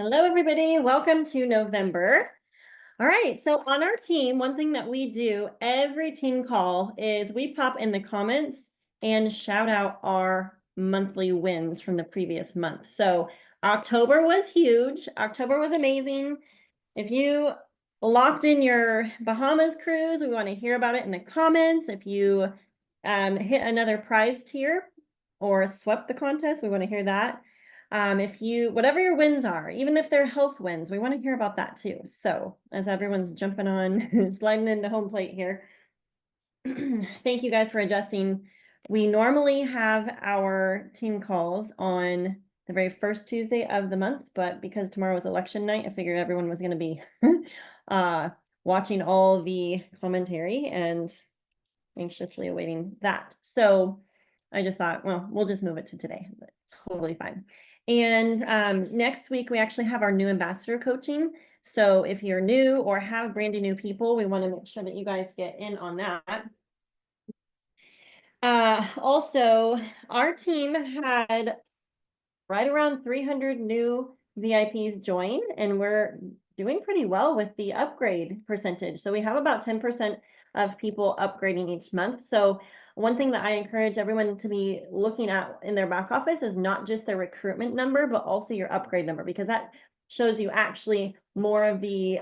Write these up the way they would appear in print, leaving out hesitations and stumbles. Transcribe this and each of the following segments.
Hello, everybody. Welcome to November. All right. So on our team, one thing that we do every team call is we pop in the comments and shout out our monthly wins from the previous month. So October was huge. October was amazing. If you locked in your Bahamas cruise, we want to hear about it in the comments. If you hit another prize tier or swept the contest, we want to hear that. If you, whatever your wins are, even if they're health wins, we want to hear about that too. So as everyone's jumping on, sliding into home plate here, thank you guys for adjusting. We normally have our team calls on the very first Tuesday of the month, but because tomorrow is election night, I figured everyone was going to be watching all the commentary and anxiously awaiting that. So I just thought, well, we'll just move it to today. But totally fine. And next week, we actually have our new ambassador coaching. So if you're new or have brand new people, we want to make sure that you guys get in on that. Also, our team had right around 300 new VIPs join, and we're doing pretty well with the upgrade percentage. So we have about 10% of people upgrading each month. So one thing that I encourage everyone to be looking at in their back office is not just their recruitment number, but also your upgrade number, because that shows you actually more of the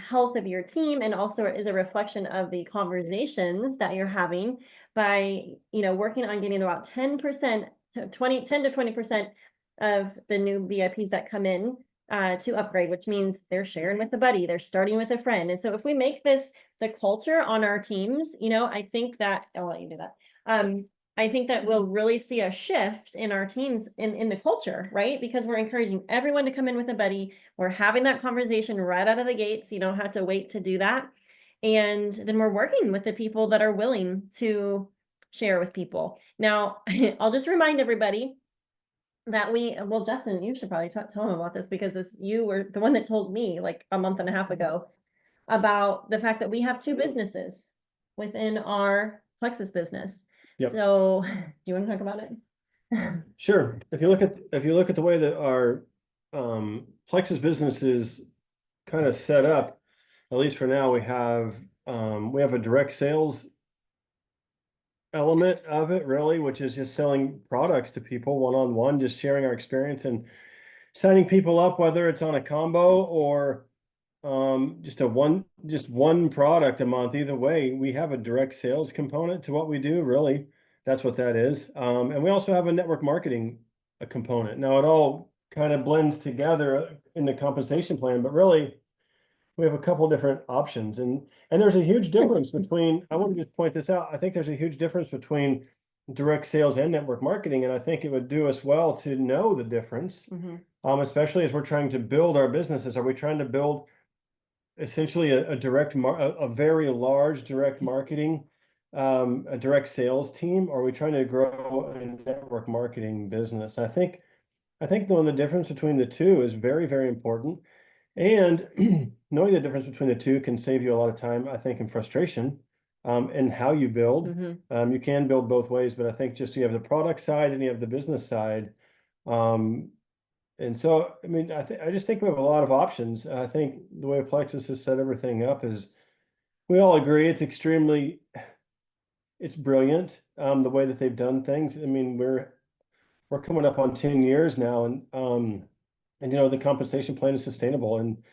health of your team, and also is a reflection of the conversations that you're having by, working on getting about 10% to 10 to 20% of the new VIPs that come in to upgrade, which means they're sharing with a buddy, they're starting with a friend. And so if we make this the culture on our teams, I think that, I'll let you do that. I think that we'll really see a shift in our teams in the culture, right? Because we're encouraging everyone to come in with a buddy. We're having that conversation right out of the gates. You don't have to wait to do that. And then we're working with the people that are willing to share with people. Now, I'll just remind everybody that well, Justin, you should probably tell him about this, because you were the one that told me like a month and a half ago about the fact that we have two businesses within our Plexus business. Yep. So do you want to talk about it? Sure. If you look at the way that our Plexus business is kind of set up, at least for now, we have a direct sales element of it, really, which is just selling products to people one-on-one, just sharing our experience and signing people up, whether it's on a combo or just one product a month. Either way, we have a direct sales component to what we do, really. That's what that is. And we also have a network marketing component. Now, it all kind of blends together in the compensation plan, but really, we have a couple different options. And there's a huge difference between, I want to just point this out, I think there's a huge difference between direct sales and network marketing. And I think it would do us well to know the difference, especially as we're trying to build our businesses. Are we trying to build essentially a very large direct marketing, a direct sales team, or are we trying to grow a network marketing business? I think knowing the difference between the two is very, very important. And knowing the difference between the two can save you a lot of time, I think, and frustration, and how you build. You can build both ways, but I think just you have the product side and you have the business side. And so, I mean, I just think we have a lot of options. I think the way Plexus has set everything up is, we all agree it's brilliant, the way that they've done things. I mean, we're coming up on 10 years now, and the compensation plan is sustainable. And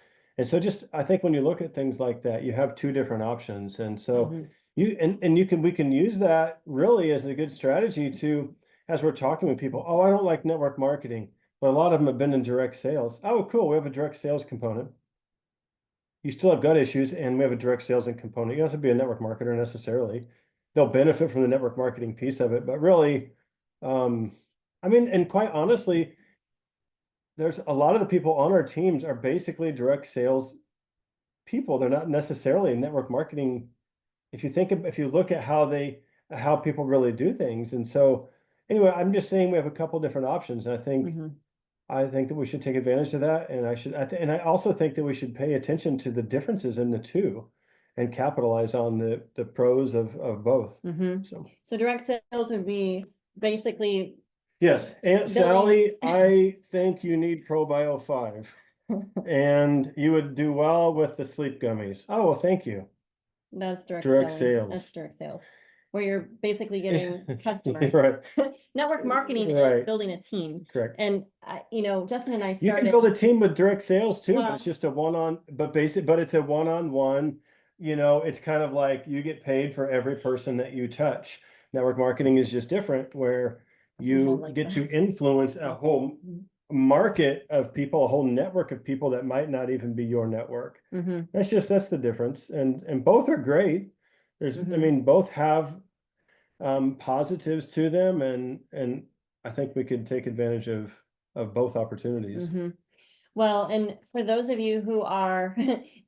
so just, I think when you look at things like that, you have two different options. And so we can use that really as a good strategy to, as we're talking with people, oh, I don't like network marketing, but a lot of them have been in direct sales. Oh, cool. We have a direct sales component. You still have gut issues, and we have a direct sales component. You don't have to be a network marketer necessarily. They'll benefit from the network marketing piece of it, but really, I mean, and quite honestly, there's a lot of the people on our teams are basically direct sales people. They're not necessarily network marketing. If you look at how people really do things. And so anyway, I'm just saying we have a couple different options. And I think that we should take advantage of that. And I also think that we should pay attention to the differences in the two and capitalize on the pros of both. So direct sales would be basically, yes, Aunt Sally, I think you need ProBio 5. and you would do well with the sleep gummies. Oh, well, thank you. That's direct Direct selling. That's sales. direct sales, where you're basically giving customers. Right. Network marketing is Right. building a team. Correct. And Justin and I You can started. build a team with direct sales too, but Well- it's just a but it's a one-on-one. It's kind of like you get paid for every person that you touch. Network marketing is just different, where you like get that. to influence a whole market of people, a whole network of people that might not even be your network. Mhm. That's the difference. And both are great. I Mhm. mean, both have positives to them, and I think we could take advantage of both opportunities. Mhm. Well, and for those of you who are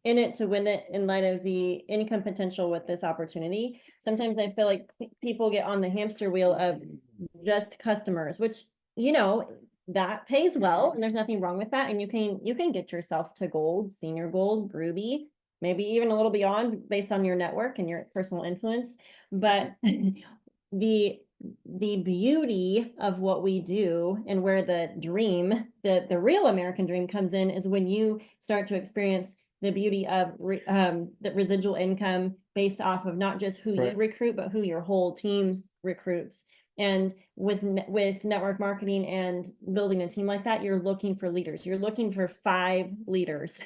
in it to win it in light of the income potential with this opportunity, sometimes I feel like people get on the hamster wheel of just customers, which, that pays well, and there's nothing wrong with that. And you can get yourself to gold, senior gold, ruby, maybe even a little beyond based on your network and your personal influence. But the the beauty of what we do and where the real American dream comes in is when you start to experience the beauty of the residual income based off of not just who you Right. recruit, but who your whole team recruits. And with network marketing and building a team like that, you're looking for leaders. You're looking for 5 leaders.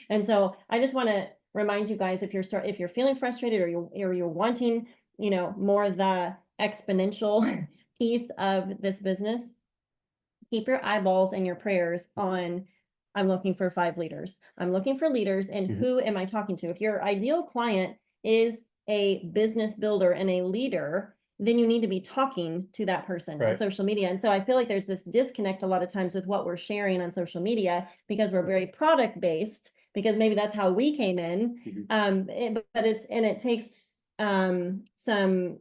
And so I just want to remind you guys, if you're feeling frustrated or you're wanting, more of the exponential piece of this business, keep your eyeballs and your prayers on, I'm looking for 5 leaders. I'm looking for leaders, and who am I talking to? If your ideal client is a business builder and a leader, then you need to be talking to that person on Right. social media. And so I feel like there's this disconnect a lot of times with what we're sharing on social media because we're very product based, because maybe that's how we came in. But it takes some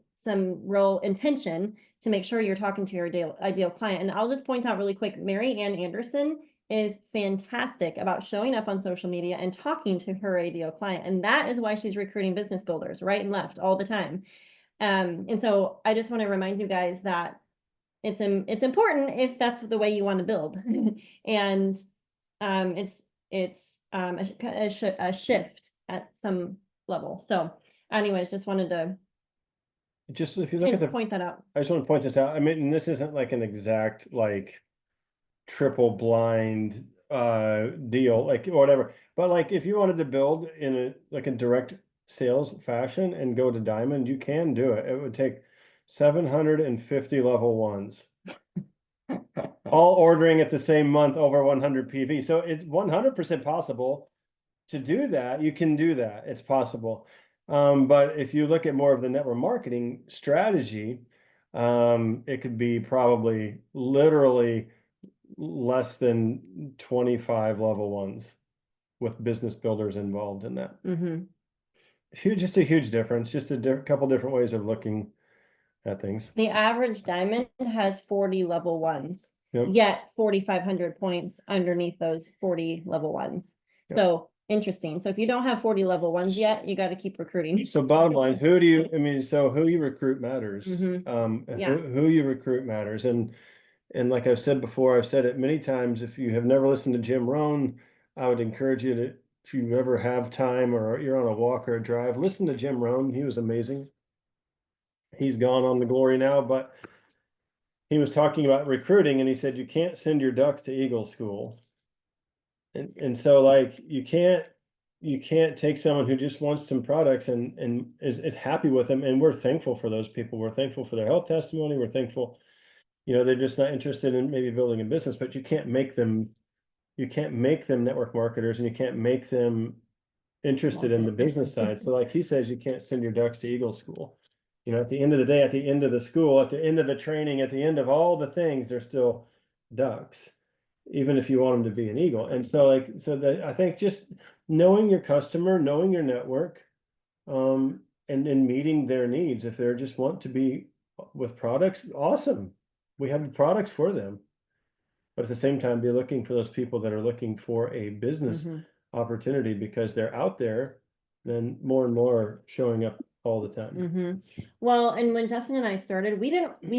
real intention to make sure you're talking to your ideal client. And I'll just point out really quick, Mary Ann Anderson is fantastic about showing up on social media and talking to her ideal client. And that is why she's recruiting business builders right and left all the time. And so I just want to remind you guys that it's important if that's the way you want to build. And it's a shift at some level. So anyways, just wanted to Just if you look at point that out. I just want to point this out. I mean, and this isn't like an exact like triple blind deal, like whatever. But like if you wanted to build in a direct sales fashion and go to diamond, you can do it. It would take 750 level ones. All ordering at the same month over 100 PV. So it's 100% possible to do that. You can do that. It's possible. But if you look at more of the network marketing strategy, it could be probably literally less than 25 level ones with business builders involved in that. Just a huge difference, just a couple different ways of looking at things. The average diamond has 40 level ones, Yep. yet 4,500 points underneath those 40 level ones. Yep. So interesting. So if you don't have 40 level ones yet, you got to keep recruiting. So bottom line, who you recruit matters. Yeah. Who you recruit matters. And like I've said before, I've said it many times, if you have never listened to Jim Rohn, I would encourage you to, if you ever have time or you're on a walk or a drive, listen to Jim Rohn. He was amazing. He's gone on to glory now, but he was talking about recruiting, and he said, you can't send your ducks to Eagle School. And so like you can't take someone who just wants some products and is happy with them. And we're thankful for those people. We're thankful for their health testimony. We're thankful, they're just not interested in maybe building a business, but you can't make them network marketers, and you can't make them interested in the business side. So like he says, you can't send your ducks to Eagle School. At the end of the day, at the end of the school, at the end of the training, at the end of all the things, they're still ducks, even if you want them to be an eagle. And so that I think just knowing your customer, knowing your network, and meeting their needs. If they just want to be with products, awesome. We have the products for them. But at the same time, be looking for those people that are looking for a business opportunity, because they're out there, then more and more showing up all the time. Well, and when Justin and I started, we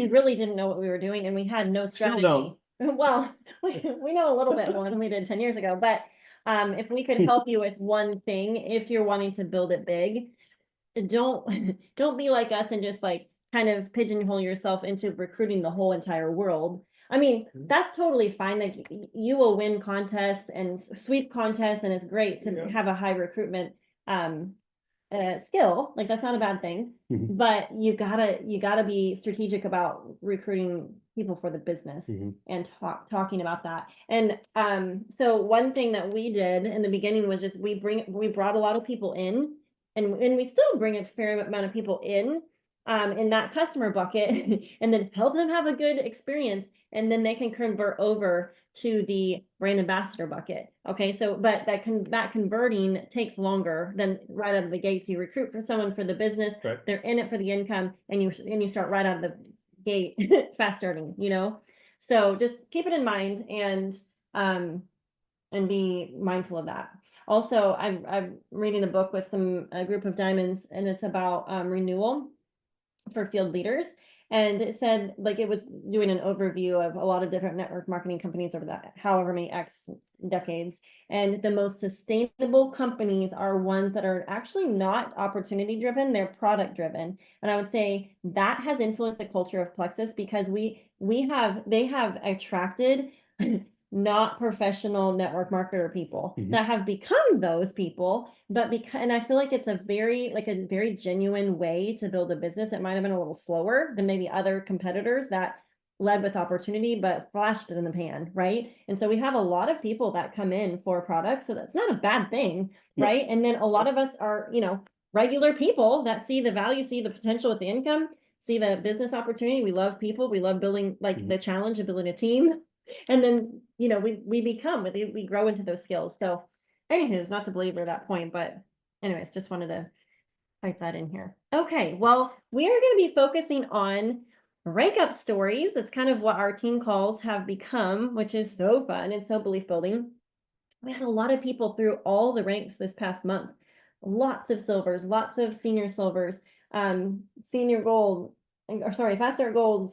really didn't know what we were doing, and we had no Still strategy. don't. Well, we know a little bit more than we did 10 years ago, but if we could help you with one thing, if you're wanting to build it big, don't don't be like us and just like kind of pigeonhole yourself into recruiting the whole entire world. I mean, that's totally fine. Like you will win contests and sweep contests, and it's great to Yeah. have a high recruitment um skill. Like that's not a bad thing. Mhm. But you gotta be strategic about recruiting people for the business Mhm. and talking about that. And so one thing that we did in the beginning was just we brought a lot of people in, and we still bring a fair amount of people in that customer bucket and then help them have a good experience, and then they can convert over to the brand ambassador bucket. Okay, so but that converting takes longer than right out of the gates. You recruit for someone for the business, Right. they're in it for the income, and you start right out of the gate fast starting, you know. So just keep it in mind um and be mindful of that. Also, I'm reading a book with a group of diamonds, and it's about renewal for field leaders. And it said, like, it was doing an overview of a lot of different network marketing companies over that however many X decades. And the most sustainable companies are ones that are actually not opportunity driven, they're product driven. And I would say that has influenced the culture of Plexus because they have attracted not professional network marketer people that have become those people, but because, and I feel like it's a very genuine way to build a business. It might have been a little slower than maybe other competitors that led with opportunity but flashed it in the pan, right? And so we have a lot of people that come in for products, so that's not a bad thing, right? And then a lot of us are, regular people that see the value, see the potential with the income, see the business opportunity. We love people, we love building, like, the challenge of building a team. And then, we grow into those skills. So anywho's, not to belabor that point, but anyways, just wanted to type that in here. Okay, well, we are going to be focusing on rank up stories. That's kind of what our team calls have become, which is so fun and so belief building. We had a lot of people through all the ranks this past month. Lots of silvers, lots of senior silvers, senior gold, or sorry, fast start gold,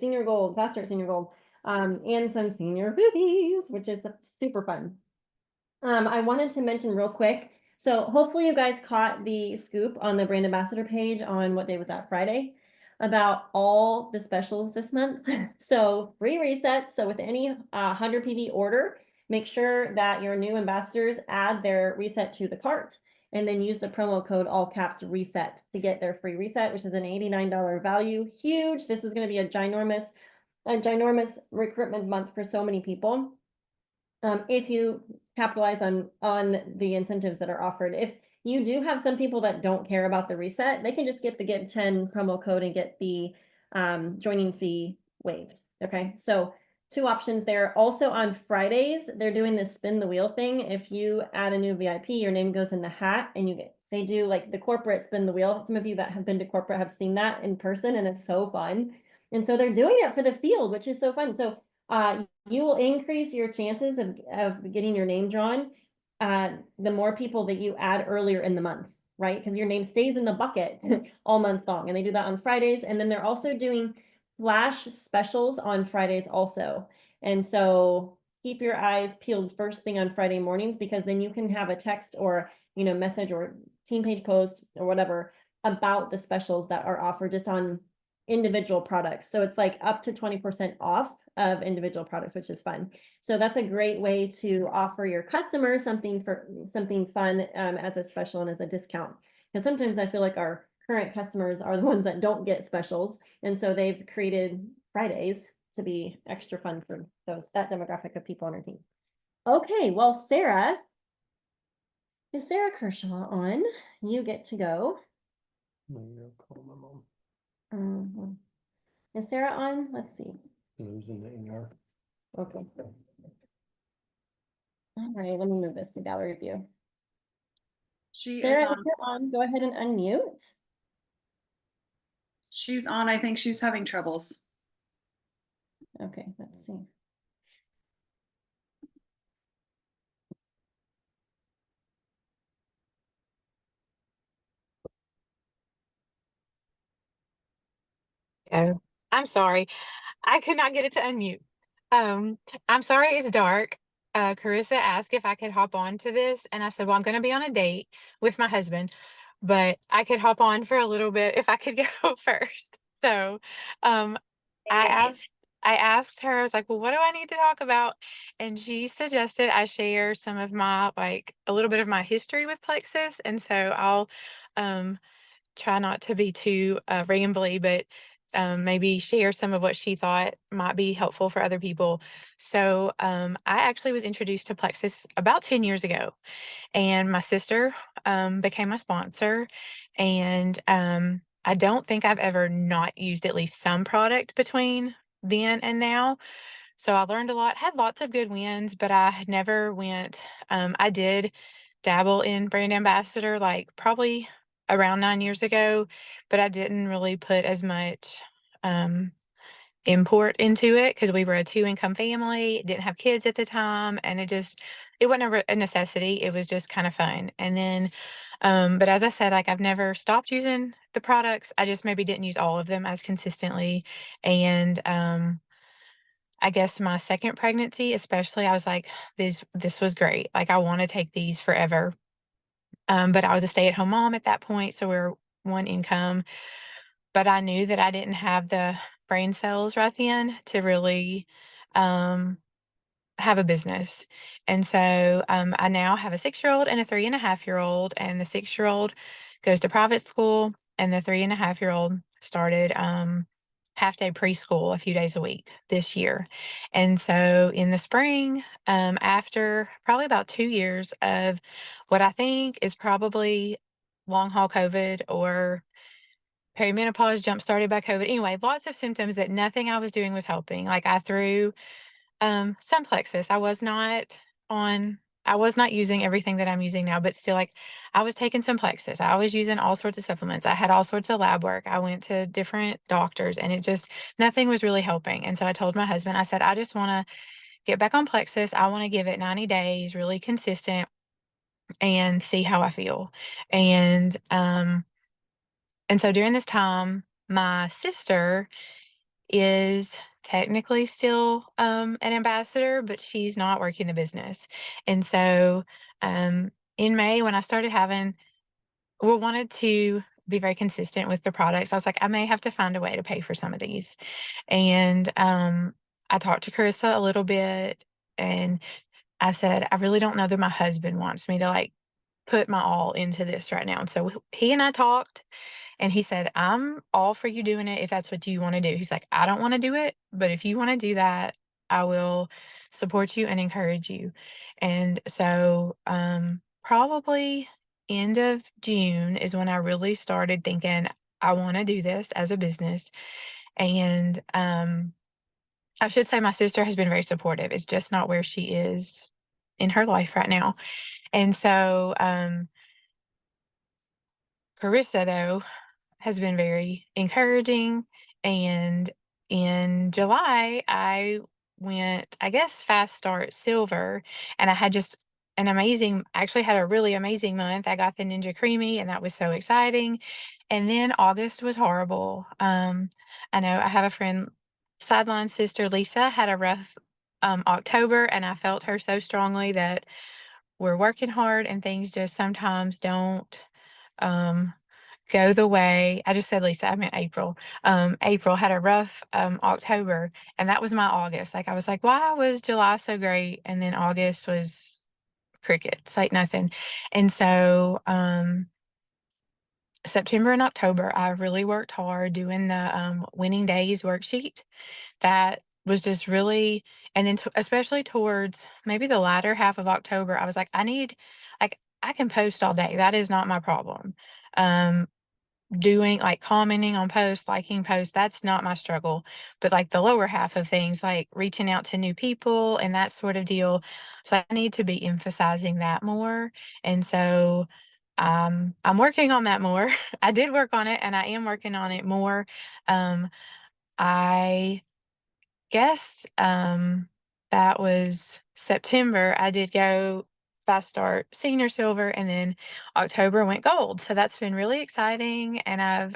fast start senior gold, and some senior rubies, which is super fun. I wanted to mention real quick. So hopefully you guys caught the scoop on the brand ambassador page on what day was that, Friday, about all the specials this month. So free resets. So with any 100 PV order, make sure that your new ambassadors add their reset to the cart and then use the promo code all caps reset to get their free reset, which is an $89 value. Huge. This is going to be a ginormous recruitment month for so many people. If you capitalize on the incentives that are offered. If you do have some people that don't care about the reset, they can just get the get 10 promo code and get the joining fee waived. Okay, so two options there. Also on Fridays, they're doing this spin the wheel thing. If you add a new VIP, your name goes in the hat and they do like the corporate spin the wheel. Some of you that have been to corporate have seen that in person, and it's so fun. And so they're doing it for the field, which is so fun. So you will increase your chances of getting your name drawn the more people that you add earlier in the month, right? Because your name stays in the bucket all month long. And they do that on Fridays. And then they're also doing flash specials on Fridays also. And so keep your eyes peeled first thing on Friday mornings, because then you can have a text or, message or team page post or whatever about the specials that are offered just on individual products. So it's like up to 20% off of individual products, which is fun. So that's a great way to offer your customers something fun as a special and as a discount. Because sometimes I feel like our current customers are the ones that don't get specials. And so they've created Fridays to be extra fun for that demographic of people on our team. Okay, well, Sarah, is Sarah Kershaw on? You get to go. Call my mom. Is Sarah on? Let's see. Lives in the ER. Okay. All right, let me move this to gallery view. She is Sarah, on. if you're on, go ahead and unmute. She's on. I think she's having troubles. Okay, let's see. Oh, I'm sorry. I could not get it to unmute. Um, I'm sorry it's dark. Carissa asked if I could hop on to this, and I said, well, I'm going to be on a date with my husband, but I could hop on for a little bit if I could go first. So, um, I asked, I asked her, I was like, well, what do I need to talk about? And she suggested I share some of my, like, a little bit of my history with Plexus. And so I'll, um, try not to be too rambly, but maybe share some of what she thought might be helpful for other people. So I actually was introduced to Plexus about 10 years ago, and my sister became my sponsor. And I don't think I've ever not used at least some product between then and now. So I learned a lot, had lots of good wins, but I had never went. I did dabble in brand ambassador like probably around 9 years ago, but I didn't really put as much um, import into it because we were a 2 income family, didn't have kids at the time, and it wasn't a necessity. It was just kind of fun. And then, but as I said, like I've never stopped using the products. I just maybe didn't use all of them as consistently. And I guess my second pregnancy, especially, I was like, this was great. Like I want to take these forever. But I was a stay-at-home mom at that point, so we're 1 income. But I knew that I didn't have the brain cells right then to really um, have a business. And so I now have a 6-year-old and a 3.5-year-old, and the 6-year-old goes to private school, and the 3.5-year-old started half day preschool a few days a week this year. And so in the spring, after probably about 2 years of what I think is probably long haul COVID or perimenopause jump started by COVID. Anyway, lots of symptoms that nothing I was doing was helping. Like I threw some Plexus. On I was not using everything that I'm using now, but still like I was taking some Plexus. I was using all sorts of supplements. I had all sorts of lab work. I went to different doctors, and it just nothing was really helping. And so I told my husband, I said, I just want to get back on Plexus. I want to give it 90 days, really consistent, and see how I feel. And so during this time, my sister is technically still an ambassador, but she's not working the business. And so in May, when I started wanted to be very consistent with the products, I was like, I may have to find a way to pay for some of these. And I talked to Carissa a little bit, and I said, I really don't know that my husband wants me to like put my all into this right now. And so he and I talked, and he said, I'm all for you doing it if that's what you want to do. He's like, I don't want to do it, but if you want to do that, I will support you and encourage you. And so probably end of June is when I really started thinking I want to do this as a business. And I should say my sister has been very supportive. It's just not where she is in her life right now. And so Carissa, though, has been very encouraging. And in July, I went, I guess, fast start silver. And I had just actually had a really amazing month. I got the Ninja Creamy, and that was so exciting. And then August was horrible. I know I have a friend, sideline sister Lisa, had a rough October, and I felt her so strongly that we're working hard and things just sometimes don't um, go the way. I just said Lisa, I meant April. April had a rough October, and that was my August. Like I was like, why was July so great? And then August was crickets, like nothing. And so September and October, I really worked hard doing the winning days worksheet. That was just really, and then especially towards maybe the latter half of October, I was like, I can post all day. That is not my problem. Um, doing like commenting on posts, liking posts, that's not my struggle. But like the lower half of things, like reaching out to new people and that sort of deal. So I need to be emphasizing that more. And so I'm working on that more. I did work on it, and I am working on it more. I guess that was September. I did go fast start senior silver, and then October went gold. So that's been really exciting. And I've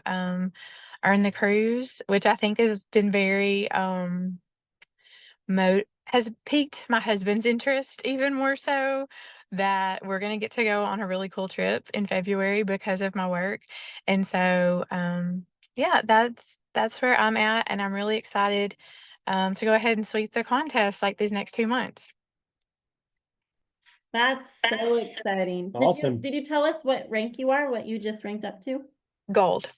earned the cruise, which I think has been very has piqued my husband's interest even more so, that we're gonna get to go on a really cool trip in February because of my work. And so, yeah, that's where I'm at, and I'm really excited to go ahead and sweep the contest like these next 2 months. That's so exciting. Awesome. Did you tell us what rank you are, what you just ranked up to? Gold.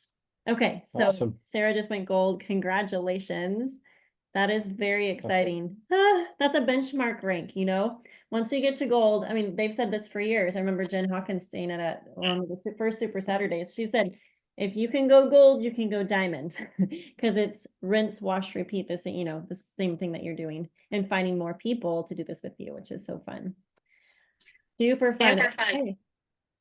Okay, so Awesome. Sarah just went gold. Congratulations. That is very exciting. Ah, that's a benchmark rank, you know? Once you get to gold, I mean, they've said this for years. I remember Jen Hawkins staying at one of the first Super Saturdays. She said, if you can go gold, you can go diamond because it's rinse, wash, repeat, the same, you know, the same thing that you're doing and finding more people to do this with you, which is so fun. Super fun. Okay,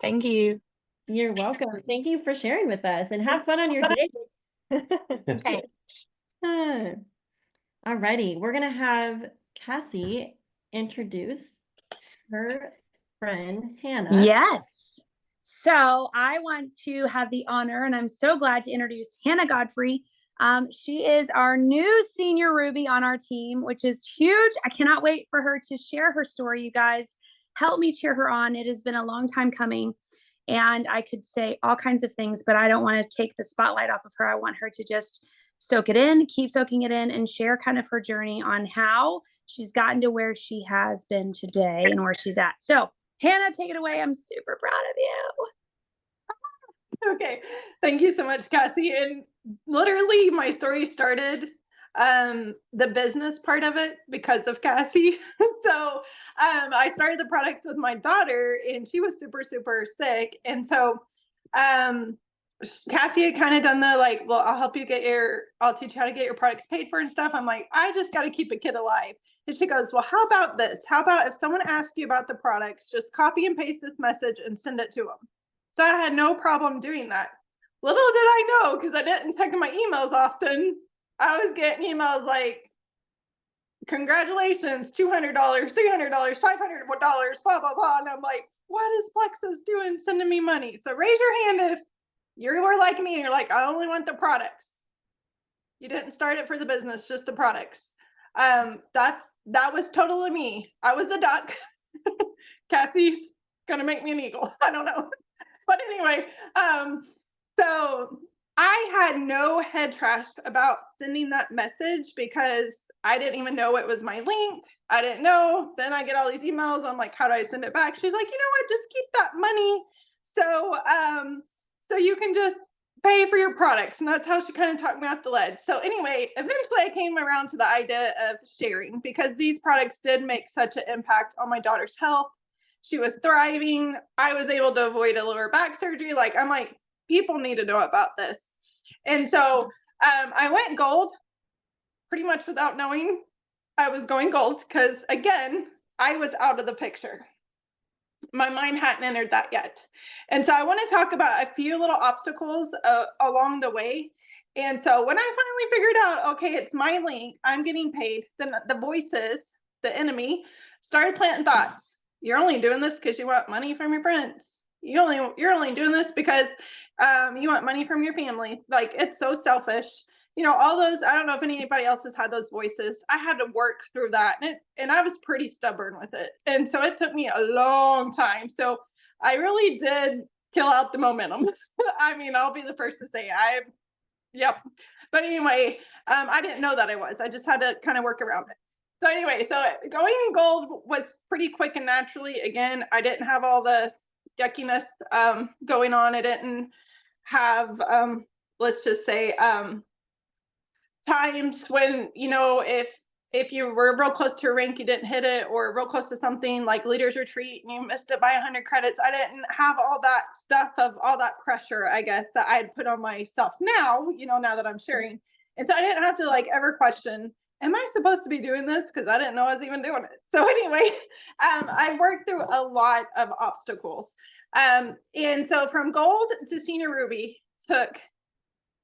Thank you. you're welcome. Thank you for sharing with us and have fun on your day. Thanks. Alrighty, we're gonna have Cassie introduce her friend Hannah. Yes. So I want to have the honor, and I'm so glad to introduce Hannah Godfrey. She is our new senior Ruby on our team, which is huge. I cannot wait for her to share her story, you guys. Help me cheer her on. It has been a long time coming, and I could say all kinds of things, but I don't want to take the spotlight off of her. I want her to just soak it in, keep soaking it in, and share kind of her journey on how she's gotten to where she has been today and where she's at. So Hannah, take it away. I'm super proud of you. Okay, thank you so much, Cassie. And literally, my story started the business part of it because of Cassie. So I started the products with my daughter, and she was super sick. And so Cassie had kind of done the like, well, I'll teach you how to get your products paid for and stuff. I'm like, I just got to keep a kid alive. And she goes, well, how about this? How about if someone asks you about the products, just copy and paste this message and send it to them. So I had no problem doing that. Little did I know, because I didn't check my emails often, I was getting emails like, congratulations, $200, $300, $500, blah, blah, blah. And I'm like, what is Plexus doing sending me money? So raise your hand if you were like me and you're like, I only want the products. You didn't start it for the business, just the products. That was totally me. I was a duck. Cassie's gonna make me an eagle. I don't know. But anyway, so I had no head trash about sending that message because I didn't even know it was my link. I didn't know. Then I get all these emails. I'm like, how do I send it back? She's like, you know what? Just keep that money. So you can just pay for your products. And that's how she kind of talked me off the ledge. So anyway, eventually I came around to the idea of sharing because these products did make such an impact on my daughter's health. She was thriving. I was able to avoid a lower back surgery. Like, I'm like, people need to know about this. And so I went gold pretty much without knowing I was going gold because, again, I was out of the picture. My mind hadn't entered that yet. And so I want to talk about a few little obstacles along the way. And so when I finally figured out, okay, it's my link, I'm getting paid, then the voices, the enemy, started planting thoughts. You're only doing this because you want money from your friends. You're only doing this because you want money from your family. Like, it's so selfish. You know, all those, I don't know if anybody else has had those voices. I had to work through that, and I was pretty stubborn with it. And so it took me a long time. So I really did kill out the momentum. I mean, I'll be the first to say yep. But anyway, I didn't know that I was. I just had to kind of work around it. So anyway, so going gold was pretty quick and naturally. Again, I didn't have all the yuckiness going on. I didn't have, let's just say, times when, you know, if you were real close to a rank, you didn't hit it, or real close to something like leaders retreat and you missed it by 100 credits. I didn't have all that stuff of all that pressure, I guess, that I had put on myself now, you know, now that I'm sharing. And so I didn't have to like ever question, am I supposed to be doing this? Because I didn't know I was even doing it. So anyway, I worked through a lot of obstacles. And so from gold to senior ruby took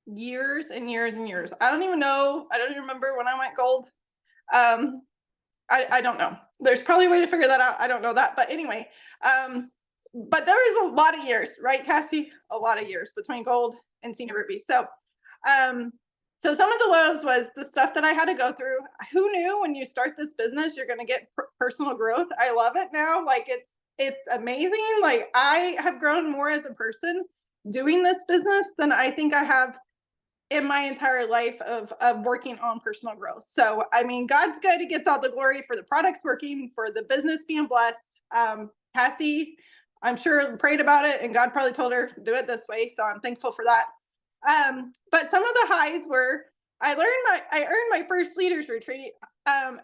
years and years and years. I don't even know. I don't even remember when I went gold. I don't know. There's probably a way to figure that out. I don't know that. But anyway, but there was a lot of years, right, Cassie? A lot of years between gold and senior ruby. So So some of the lows was the stuff that I had to go through. Who knew when you start this business, you're going to get personal growth? I love it now. Like it's amazing. Like I have grown more as a person doing this business than I think I have in my entire life of working on personal growth. So, I mean, God's good. He gets all the glory for the products working, for the business being blessed. Cassie, I'm sure, prayed about it, and God probably told her to do it this way. So I'm thankful for that. But some of the highs were I earned my first leaders retreat. And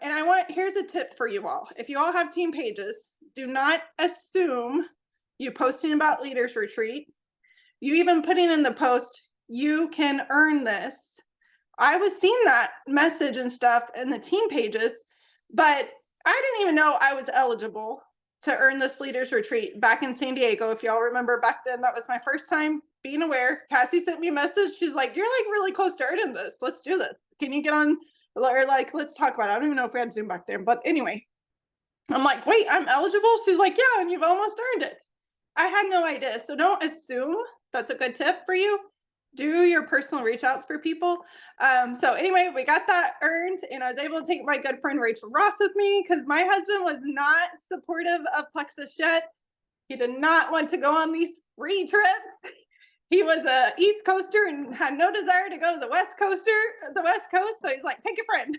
here's a tip for you all. If you all have team pages, do not assume you posting about leaders retreat, you even putting in the post, you can earn this. I was seeing that message and stuff in the team pages, but I didn't even know I was eligible to earn this leaders retreat back in San Diego. If y'all remember back then, that was my first time being aware. Cassie sent me a message. She's like, you're like really close to earning this. Let's do this. Can you get on, or like, let's talk about it. I don't even know if we had Zoom back then, but anyway, I'm like, wait, I'm eligible? She's like, yeah, and you've almost earned it. I had no idea. So don't assume. That's a good tip for you. Do your personal reach outs for people. So anyway, we got that earned, and I was able to take my good friend Rachel Ross with me because my husband was not supportive of Plexus yet. He did not want to go on these free trips. He was a East Coaster and had no desire to go to the West Coast. So he's like, take your friend.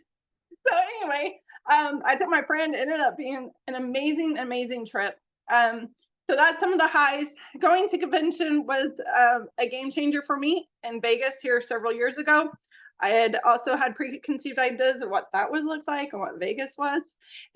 So anyway, I took my friend. It ended up being an amazing, amazing trip. So that's some of the highs. Going to convention was a game changer for me in Vegas here several years ago. I had also had preconceived ideas of what that would look like and what Vegas was.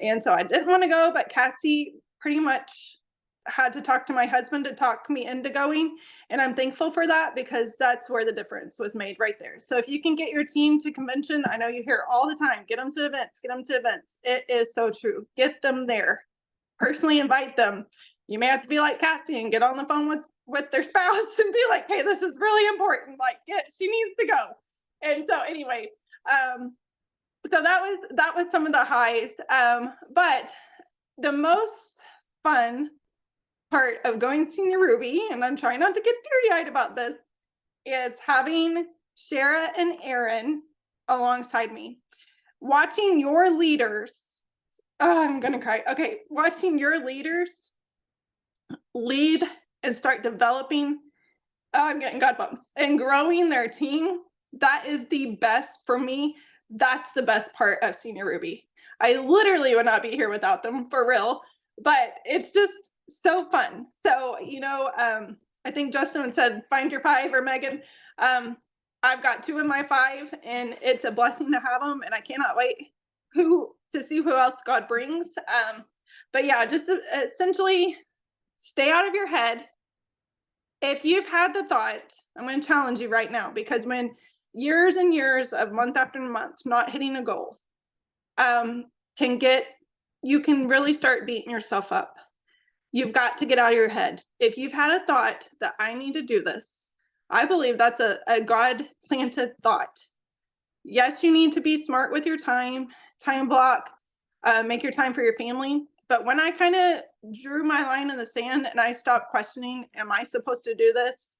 And so I didn't want to go, but Cassie pretty much had to talk to my husband to talk me into going. And I'm thankful for that because that's where the difference was made right there. So if you can get your team to convention, I know you hear all the time, get them to events, get them to events. It is so true. Get them there. Personally invite them. You may have to be like Cassie and get on the phone with their spouse and be like, hey, this is really important. Like, she needs to go. And so anyway, so that was some of the highs. But the most fun part of going Senior Ruby, and I'm trying not to get teary-eyed about this, is having Shara and Aaron alongside me. Watching your leaders, oh, I'm gonna cry. Okay, watching your leaders lead and start developing, I'm getting God bumps, and growing their team, that is the best for me. That's the best part of Senior Ruby. I literally would not be here without them, for real, but it's just so fun. So, I think Justin said, find your five, or Megan. I've got two in my five, and it's a blessing to have them, and I cannot wait to see who else God brings. But yeah, just essentially stay out of your head. If you've had the thought, I'm going to challenge you right now, because when years and years of month after month not hitting a goal you can really start beating yourself up. You've got to get out of your head. If you've had a thought that I need to do this, I believe that's a God planted thought. Yes, you need to be smart with your time block, make your time for your family. But when I kind of drew my line in the sand and I stopped questioning, am I supposed to do this?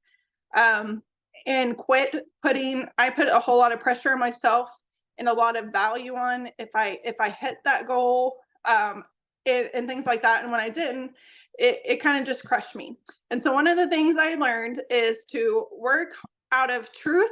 And I put a whole lot of pressure on myself and a lot of value on if I hit that goal, and things like that. And when I didn't, it kind of just crushed me. And so one of the things I learned is to work out of truth,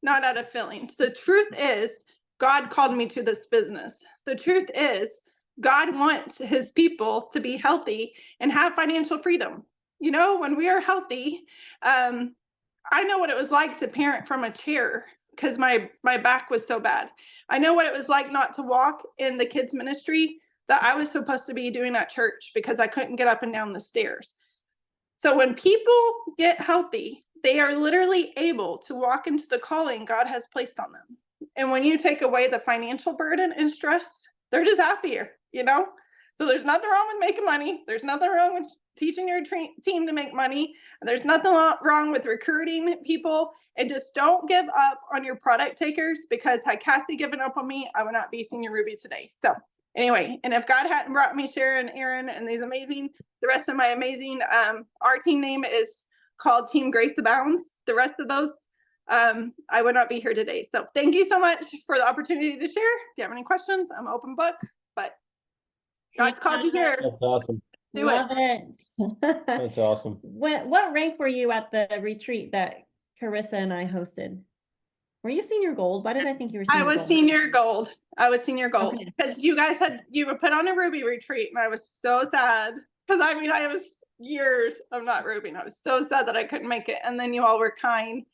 not out of feelings. The truth is God called me to this business. The truth is God wants his people to be healthy and have financial freedom. When we are healthy, I know what it was like to parent from a chair because my back was so bad. I know what it was like not to walk in the kids' ministry that I was supposed to be doing at church because I couldn't get up and down the stairs. So when people get healthy, they are literally able to walk into the calling God has placed on them. And when you take away the financial burden and stress, they're just happier, So there's nothing wrong with making money. There's nothing wrong with teaching your team to make money. There's nothing wrong with recruiting people. And just don't give up on your product takers, because had Cassie given up on me, I would not be Senior Ruby today. So anyway, and if God hadn't brought me Sharon, Aaron, and the rest of my amazing, our team name is called Team Grace Abounds. The rest of those I would not be here today. So thank you so much for the opportunity to share. If you have any questions, I'm an open book, but God's called you here. That's awesome. Do it. Love it. That's awesome. What rank were you at the retreat that Carissa and I hosted? Were you senior gold? Why did I think you were I senior was gold? senior gold. I was senior gold Okay. because you guys you were put on a Ruby retreat, and I was so sad because I mean I was years of not Ruby, and I was so sad that I couldn't make it. And then you all were kind,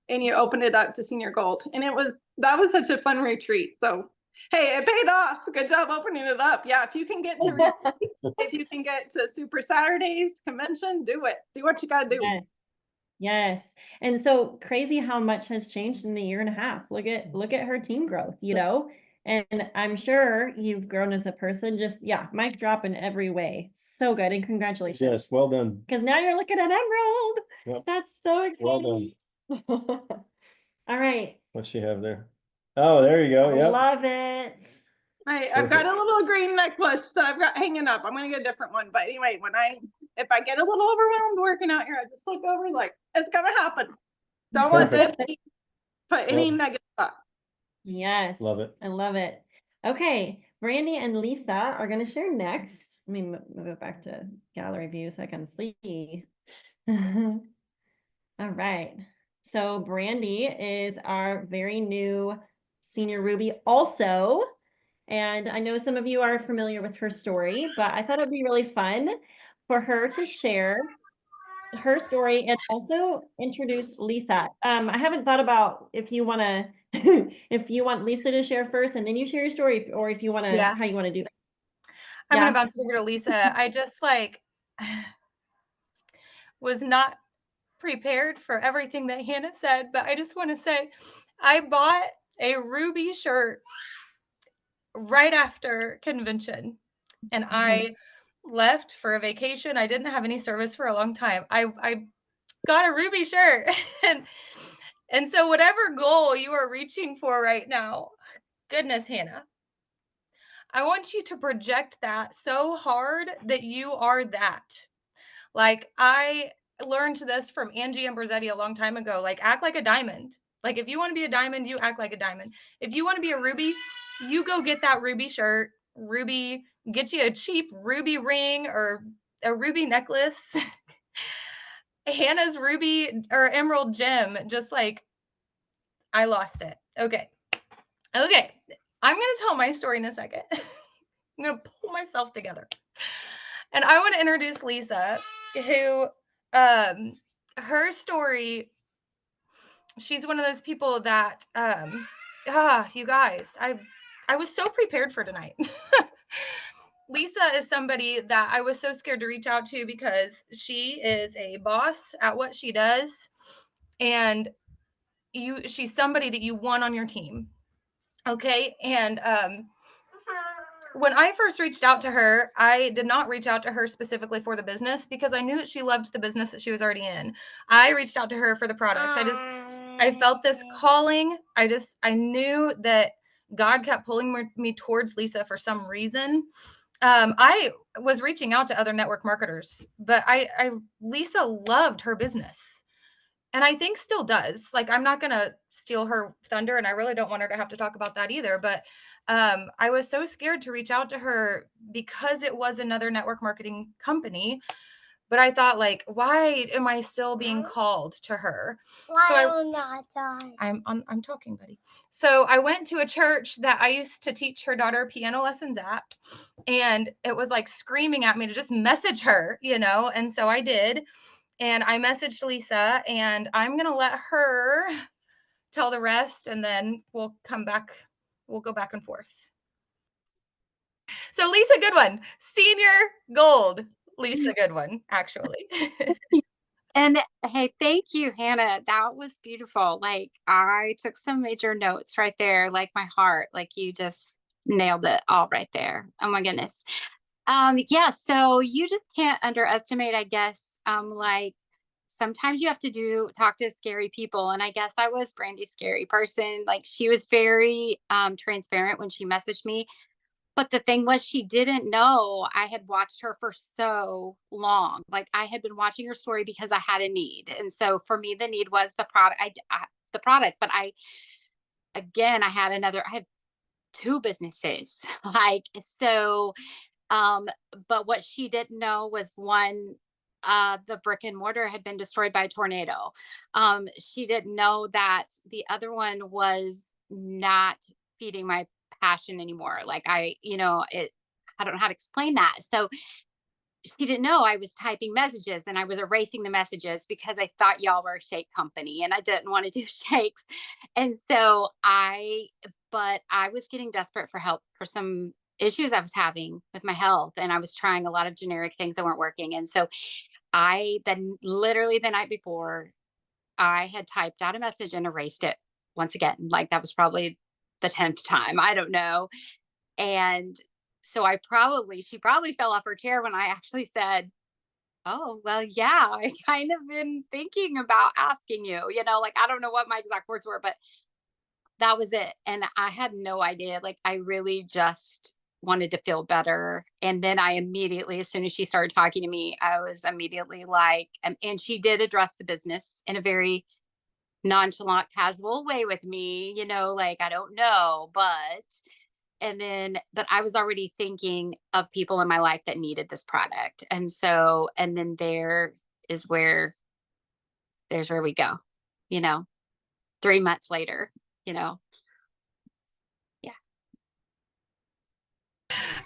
and you opened it up to senior gold, and that was such a fun retreat. So hey, it paid off. Good job opening it up. Yeah, if you can get to Super Saturdays convention, do it. Do what you got to do. Yes. Yes. And so crazy how much has changed in a year and a half. Look at her team growth, you know? And I'm sure you've grown as a person. Just, yeah, mic drop in every way. So good. And congratulations. Yes, well done. Because now you're looking at Emerald. Yep. That's so Well exciting. done. All right. What's she have there? Oh, there you go. Yep. Love it. I've got a little green necklace that I've got hanging up. I'm gonna get a different one. But anyway, if I get a little overwhelmed working out here, I just look over like it's gonna happen. Don't want to put any negative thought. Yes. Love it. I love it. Okay. Brandy and Lisa are going to share next. Let me move it back to gallery view so I can see. All right. So Brandy is our very new senior Ruby also. And I know some of you are familiar with her story, but I thought it'd be really fun for her to share her story and also introduce Lisa. I haven't thought about if you want to, if you want Lisa to share first and then you share your story, or if you want to, Yeah. how you want to do that. I'm Yeah. gonna bounce it over to Lisa. I just was not prepared for everything that Hannah said, but I just want to say I bought a Ruby shirt right after convention and I left for a vacation. I didn't have any service for a long time. I got a Ruby shirt and so whatever goal you are reaching for right now, goodness, Hannah, I want you to project that so hard that you are that. Like I learned this from Angie Ambrosetti a long time ago. Like act like a diamond. Like if you want to be a diamond, you act like a diamond. If you want to be a ruby, you go get that ruby shirt, ruby, get you a cheap ruby ring or a ruby necklace. Hannah's ruby or emerald gem, just like I lost it. Okay. I'm going to tell my story in a second. I'm going to pull myself together. And I want to introduce Lisa, who her story, she's one of those people that you guys, I was so prepared for tonight. Lisa is somebody that I was so scared to reach out to because she is a boss at what she does, and she's somebody that you want on your team. Okay? And when I first reached out to her, I did not reach out to her specifically for the business because I knew that she loved the business that she was already in. I reached out to her for the products. I felt this calling. I knew that God kept pulling me towards Lisa for some reason. I was reaching out to other network marketers, but Lisa loved her business. And I think still does. Like, I'm not going to steal her thunder, and I really don't want her to have to talk about that either. But I was so scared to reach out to her because it was another network marketing company. But I thought, like, why am I still being called to her? I'm talking, buddy. So I went to a church that I used to teach her daughter piano lessons at, and it was like screaming at me to just message her, and so I did. And I messaged Lisa, and I'm going to let her tell the rest, and then we'll come back. We'll go back and forth. So Lisa Goodwin, senior gold. Lisa Goodwin, actually. And hey, thank you, Hannah. That was beautiful. Like I took some major notes right there, like my heart, like you just nailed it all right there. Oh my goodness. Yeah, so you just can't underestimate, I guess, like sometimes you have to talk to scary people. And I guess I was Brandy's scary person. Like she was very transparent when she messaged me. But the thing was, she didn't know I had watched her for so long. Like I had been watching her story because I had a need. And so for me, the need was the product. the product. But I have 2 businesses. Like, so, but what she didn't know was, one, the brick and mortar had been destroyed by a tornado. She didn't know that the other one was not feeding my passion anymore. Like, I don't know how to explain that. So she didn't know I was typing messages and I was erasing the messages because I thought y'all were a shake company and I didn't want to do shakes. And so but I was getting desperate for help for some issues I was having with my health, and I was trying a lot of generic things that weren't working. And so I then, literally the night before, I had typed out a message and erased it once again. Like, that was probably the 10th time. I don't know. And so she probably fell off her chair when I actually said, "Oh, well, yeah, I kind of been thinking about asking you," like, I don't know what my exact words were, but that was it. And I had no idea. Like, I really just wanted to feel better. And then I immediately, as soon as she started talking to me, I was immediately like, and she did address the business in a very nonchalant, casual way with me, like, I don't know, but I was already thinking of people in my life that needed this product. And then there's where we go, you know, 3 months later, you know.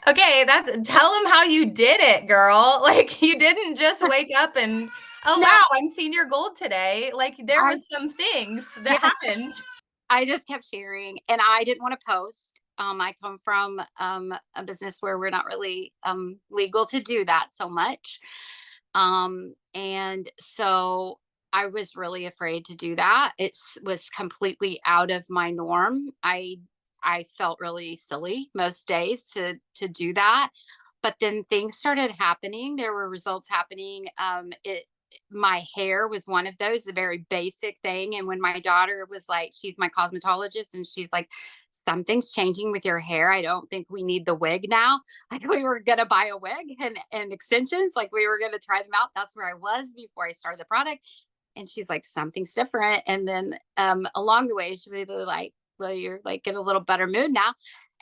Okay, tell them how you did it, girl. Like, you didn't just wake up and, oh No. wow, I'm senior gold today. Like, there was some things that Yes. happened. I just kept sharing, and I didn't want to post. I come from a business where we're not really legal to do that so much. And so I was really afraid to do that. It was completely out of my norm. I felt really silly most days to do that. But then things started happening. There were results happening. My hair was one of those, a very basic thing. And when my daughter was like, she's my cosmetologist, and she's like, "Something's changing with your hair. I don't think we need the wig now." Like, we were gonna buy a wig and extensions, like, we were gonna try them out. That's where I was before I started the product. And she's like, "Something's different." And then along the way, she would be like, "Well, you're like in a little better mood now."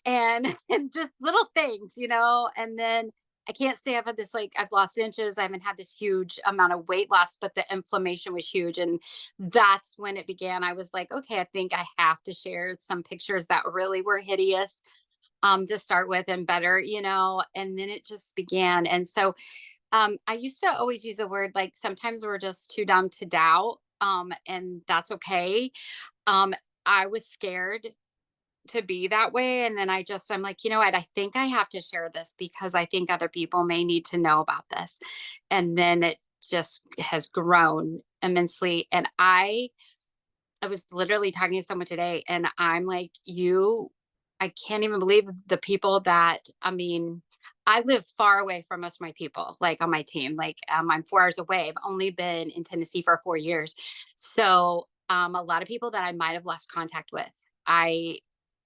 And and just little things, and then I can't say I've had this, like, I've lost inches. I haven't had this huge amount of weight loss, but the inflammation was huge. And that's when it began. I was like, okay, I think I have to share some pictures that really were hideous to start with, and better, and then it just began. And so I used to always use the word, like, sometimes we're just too dumb to doubt. And that's okay. Um, I was scared to be that way. And then I'm like, you know what? I think I have to share this because I think other people may need to know about this. And then it just has grown immensely. And I was literally talking to someone today, and I'm like, I can't even believe the people that, I mean, I live far away from most of my people, like, on my team. Like, I'm 4 hours away. I've only been in Tennessee for 4 years. So a lot of people that I might have lost contact with,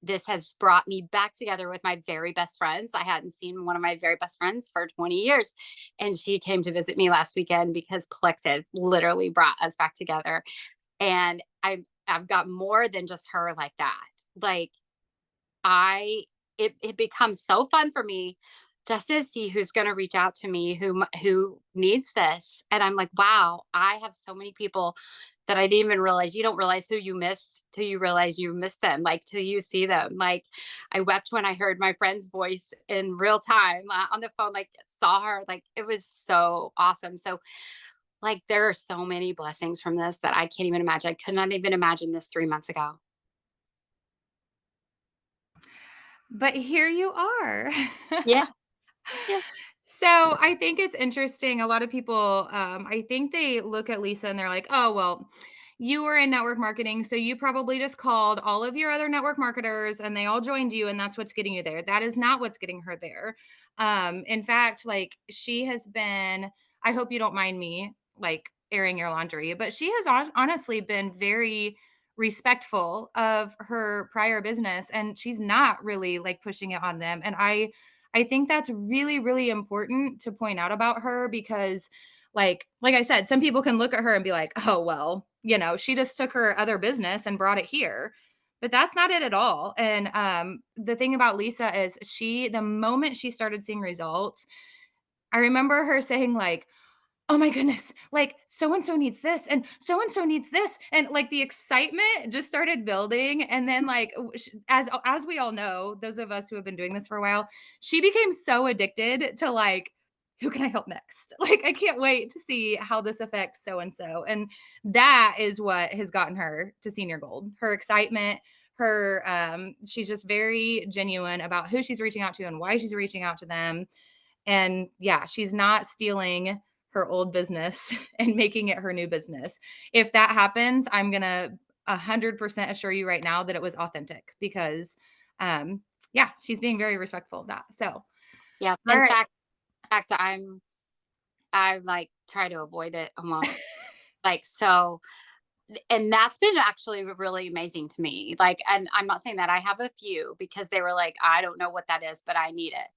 this has brought me back together with my very best friends. I hadn't seen one of my very best friends for 20 years. And she came to visit me last weekend because Plex has literally brought us back together. And I've got more than just her like that. Like, it becomes so fun for me just to see who's going to reach out to me, who needs this. And I'm like, wow, I have so many people that I didn't even realize. You don't realize who you miss till you realize you miss them, like, till you see them. Like, I wept when I heard my friend's voice in real time on the phone, like, saw her, like, it was so awesome. So, like, there are so many blessings from this that I can't even imagine. I could not even imagine this 3 months ago. But here you are. Yeah. Yeah. So I think it's interesting. A lot of people, I think they look at Lisa and they're like, oh, well, you were in network marketing. So you probably just called all of your other network marketers and they all joined you. And that's what's getting you there. That is not what's getting her there. In fact, like, she has been, I hope you don't mind me, like, airing your laundry, but she has honestly been very respectful of her prior business, and she's not really, like, pushing it on them. And I think that's really, really important to point out about her because, like I said, some people can look at her and be like, oh, well, You know, she just took her other business and brought it here. But that's not it at all. And the thing about Lisa is the moment she started seeing results, I remember her saying like, oh my goodness, like so and so needs this and so needs this, and like the excitement just started building. And then like as we all know, those of us who have been doing this for a while, she became so addicted to like, who can I help next? Like, I can't wait to see how this affects so and so. And that is what has gotten her to senior gold. Her excitement, her she's just very genuine about who she's reaching out to and why she's reaching out to them. And yeah, she's not stealing her old business and making it her new business. If that happens, I'm going to 100% assure you right now that it was authentic, because yeah, she's being very respectful of that. So, Yeah. all In right. fact, I like try to avoid it almost. Like, so, and that's been actually really amazing to me. Like, and I'm not saying that I have a few because they were like, I don't know what that is, but I need it.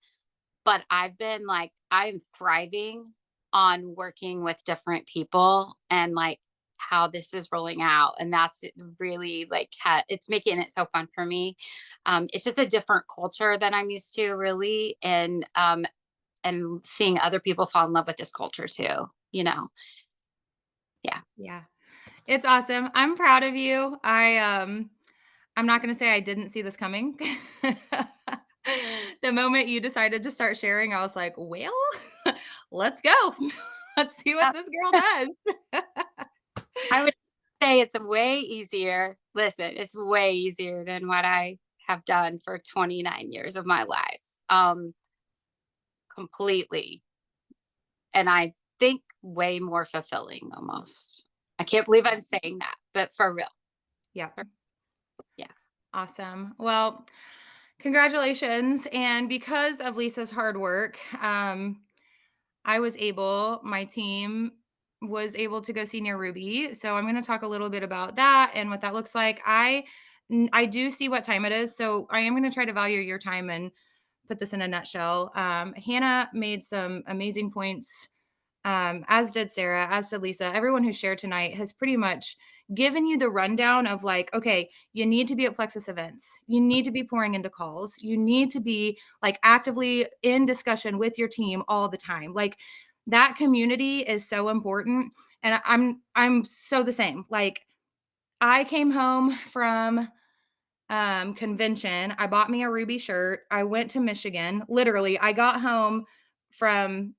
But I've been like, I'm thriving on working with different people and like how this is rolling out. And that's really like, it's making it so fun for me. It's just a different culture than I'm used to, really. And seeing other people fall in love with this culture too, you know? Yeah. Yeah. It's awesome. I'm proud of you. I'm not going to say I didn't see this coming. The moment you decided to start sharing, I was like, well, let's go. Let's see what this girl does. I would say it's way easier. Listen, it's way easier than what I have done for 29 years of my life. Completely. And I think way more fulfilling almost. I can't believe I'm saying that, but for real. Yeah. Yeah. Awesome. Well, congratulations. And because of Lisa's hard work, my team was able to go senior Ruby. So I'm going to talk a little bit about that and what that looks like. I do see what time it is. So I am going to try to value your time and put this in a nutshell. Hannah made some amazing points, as did Sarah, as did Lisa. Everyone who shared tonight has pretty much given you the rundown of like, okay, you need to be at Plexus events. You need to be pouring into calls. You need to be like actively in discussion with your team all the time. Like, that community is so important. And I'm so the same. Like, I came home from convention. I bought me a Ruby shirt. I went to Michigan. Literally, I got home from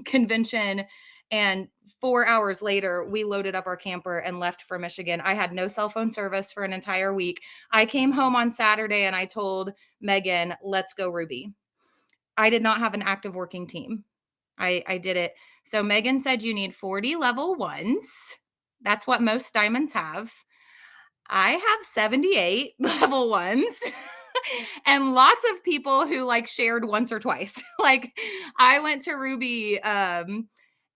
convention, and 4 hours later, we loaded up our camper and left for Michigan. I had no cell phone service for an entire week. I came home on Saturday and I told Megan, let's go Ruby. I did not have an active working team. I did it. So Megan said you need 40 level ones. That's what most diamonds have. I have 78 level ones and lots of people who like shared once or twice. Like, I went to Ruby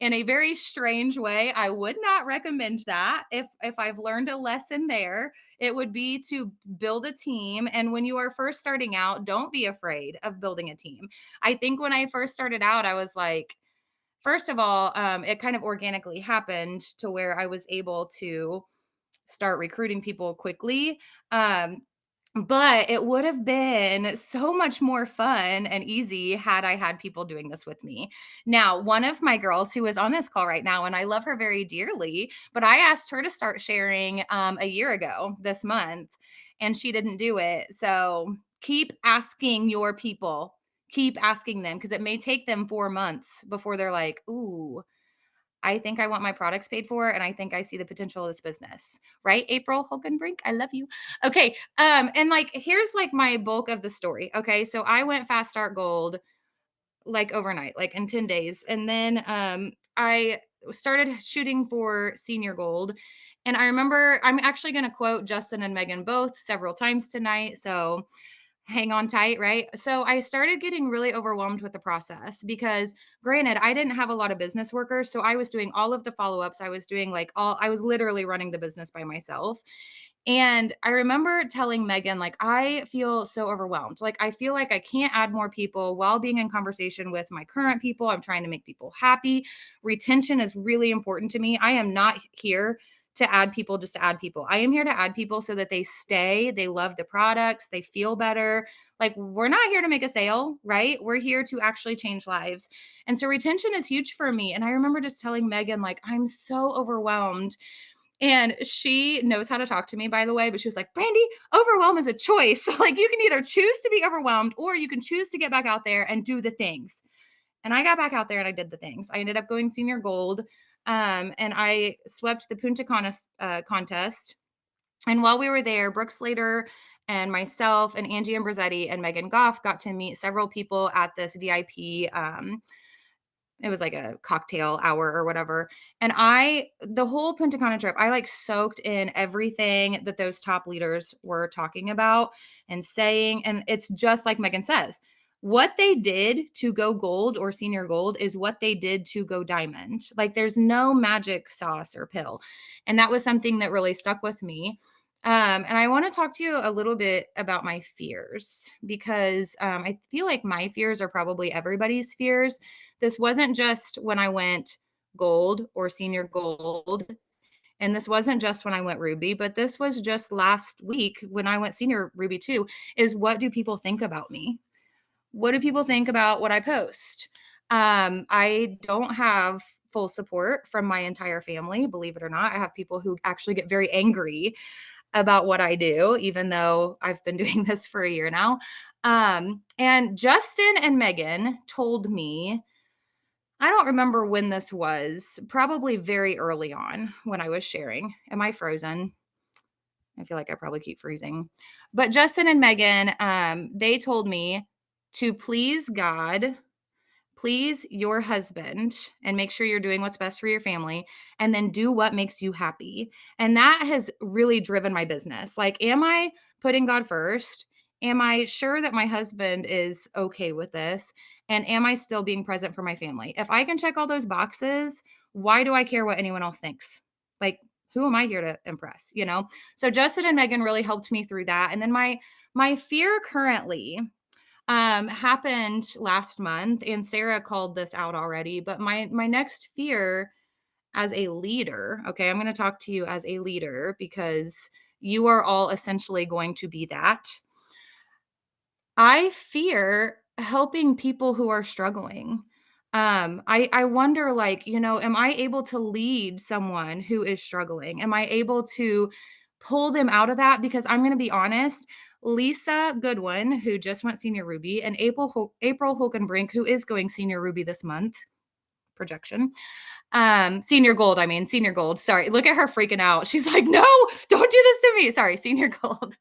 in a very strange way. I would not recommend that. If I've learned a lesson there, it would be to build a team. And when you are first starting out, don't be afraid of building a team. I think when I first started out, I was like, first of all, it kind of organically happened to where I was able to start recruiting people quickly. But it would have been so much more fun and easy had I had people doing this with me. Now, one of my girls who is on this call right now, and I love her very dearly, but I asked her to start sharing a year ago this month, and she didn't do it. So keep asking your people, keep asking them, because it may take them 4 months before they're like, ooh, I think I want my products paid for, and I think I see the potential of this business. Right, April Hulkenbrink? I love you. Okay. And like, here's like my bulk of the story. Okay. So I went fast start gold like overnight, like in 10 days. And then I started shooting for senior gold. And I remember, I'm actually going to quote Justin and Megan both several times tonight. So hang on tight, right? So I started getting really overwhelmed with the process because, granted, I didn't have a lot of business workers. So I was doing all of the follow ups. I was doing I was literally running the business by myself. And I remember telling Megan, like, I feel so overwhelmed. Like, I feel like I can't add more people while being in conversation with my current people. I'm trying to make people happy. Retention is really important to me. I am not here to add people just to add people. I am here to add people so that they stay, they love the products, they feel better. Like, we're not here to make a sale, right? We're here to actually change lives. And so retention is huge for me. And I remember just telling Megan, like, I'm so overwhelmed. And she knows how to talk to me, by the way, but she was like, Brandy, overwhelm is a choice. Like, you can either choose to be overwhelmed or you can choose to get back out there and do the things. And I got back out there and I did the things. I ended up going senior gold, and I swept the Punta Cana contest. And while we were there, Brooke Slater and myself and Angie Ambrosetti and Megan Goff got to meet several people at this VIP. It was like a cocktail hour or whatever. And the whole Punta Cana trip, I like soaked in everything that those top leaders were talking about and saying. And it's just like Megan says, what they did to go gold or senior gold is what they did to go diamond. Like, there's no magic sauce or pill. And that was something that really stuck with me. And I want to talk to you a little bit about my fears, because I feel like my fears are probably everybody's fears. This wasn't just when I went gold or senior gold. And this wasn't just when I went ruby, but this was just last week when I went senior ruby too, is what do people think about me? What do people think about what I post? I don't have full support from my entire family, believe it or not. I have people who actually get very angry about what I do, even though I've been doing this for a year now. And Justin and Megan told me, I don't remember when this was, probably very early on when I was sharing. Am I frozen? I feel like I probably keep freezing. But Justin and Megan, they told me to please God, please your husband, and make sure you're doing what's best for your family, and then do what makes you happy. And that has really driven my business. Like, am I putting God first? Am I sure that my husband is okay with this? And am I still being present for my family? If I can check all those boxes, why do I care what anyone else thinks? Like, who am I here to impress, you know? So Justin and Megan really helped me through that. And then my fear currently happened last month, and Sarah called this out already, but my next fear as a leader, okay, I'm going to talk to you as a leader because you are all essentially going to be that. I fear helping people who are struggling. I wonder, like, you know, am I able to lead someone who is struggling? Am I able to pull them out of that? Because I'm going to be honest, Lisa Goodwin, who just went senior ruby, and April Hulkenbrink, who is going senior ruby this month, projection, senior gold. Sorry. Look at her freaking out. She's like, no, don't do this to me. Sorry. Senior gold.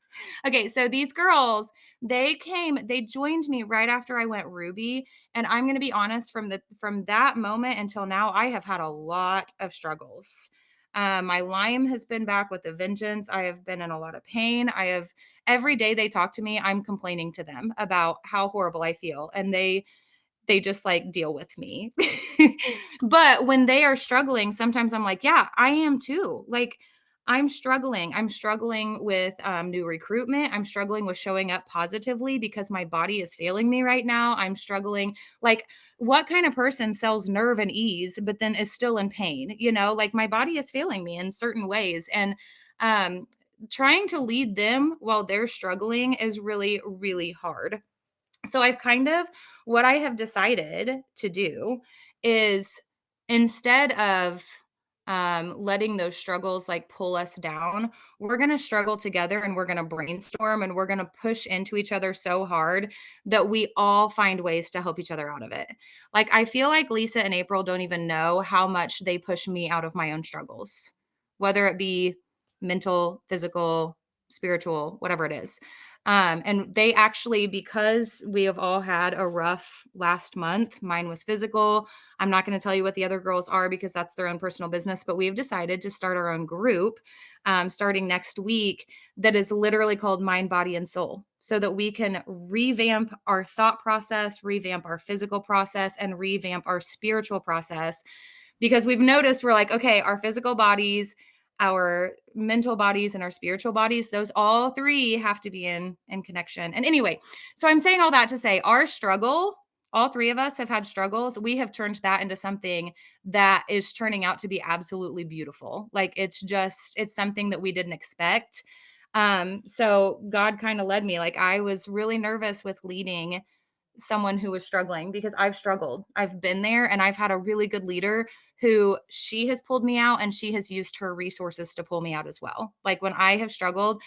Okay. So these girls, they joined me right after I went ruby. And I'm going to be honest, from that moment until now, I have had a lot of struggles. My Lyme has been back with a vengeance. I have been in a lot of pain. Every day they talk to me, I'm complaining to them about how horrible I feel. And they just like deal with me. But when they are struggling, sometimes I'm like, yeah, I am too. Like, I'm struggling. I'm struggling with new recruitment. I'm struggling with showing up positively because my body is failing me right now. I'm struggling. Like, what kind of person sells nerve and ease, but then is still in pain? You know, like, my body is failing me in certain ways. And trying to lead them while they're struggling is really, really hard. So what I have decided to do is, instead of letting those struggles like pull us down, we're going to struggle together and we're going to brainstorm and we're going to push into each other so hard that we all find ways to help each other out of it. Like, I feel like Lisa and April don't even know how much they push me out of my own struggles, whether it be mental, physical, spiritual, whatever it is. And they actually, because we have all had a rough last month, mine was physical. I'm not going to tell you what the other girls are because that's their own personal business, but we have decided to start our own group starting next week that is literally called Mind, Body, and Soul, so that we can revamp our thought process, revamp our physical process, and revamp our spiritual process. Because we've noticed, we're like, okay, our physical bodies, our mental bodies, and our spiritual bodies, those all three have to be in connection. And anyway, so I'm saying all that to say our struggle all three of us have had struggles. We have turned that into something that is turning out to be absolutely beautiful. Like it's something that we didn't expect. So God kind of led me. Like I was really nervous with leading someone who was struggling because I've struggled. I've been there and I've had a really good leader who she has pulled me out and she has used her resources to pull me out as well. Like when I have struggled,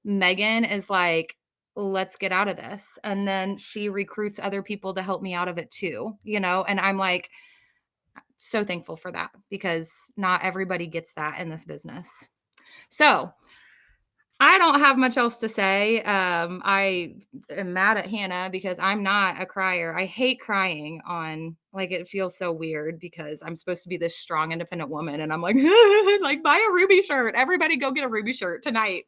Megan is like, let's get out of this. And then she recruits other people to help me out of it too, and I'm like so thankful for that because not everybody gets that in this business. So I don't have much else to say. I am mad at Hannah because I'm not a crier. I hate crying like it feels so weird because I'm supposed to be this strong, independent woman. And I'm like, like buy a Ruby shirt. Everybody go get a Ruby shirt tonight.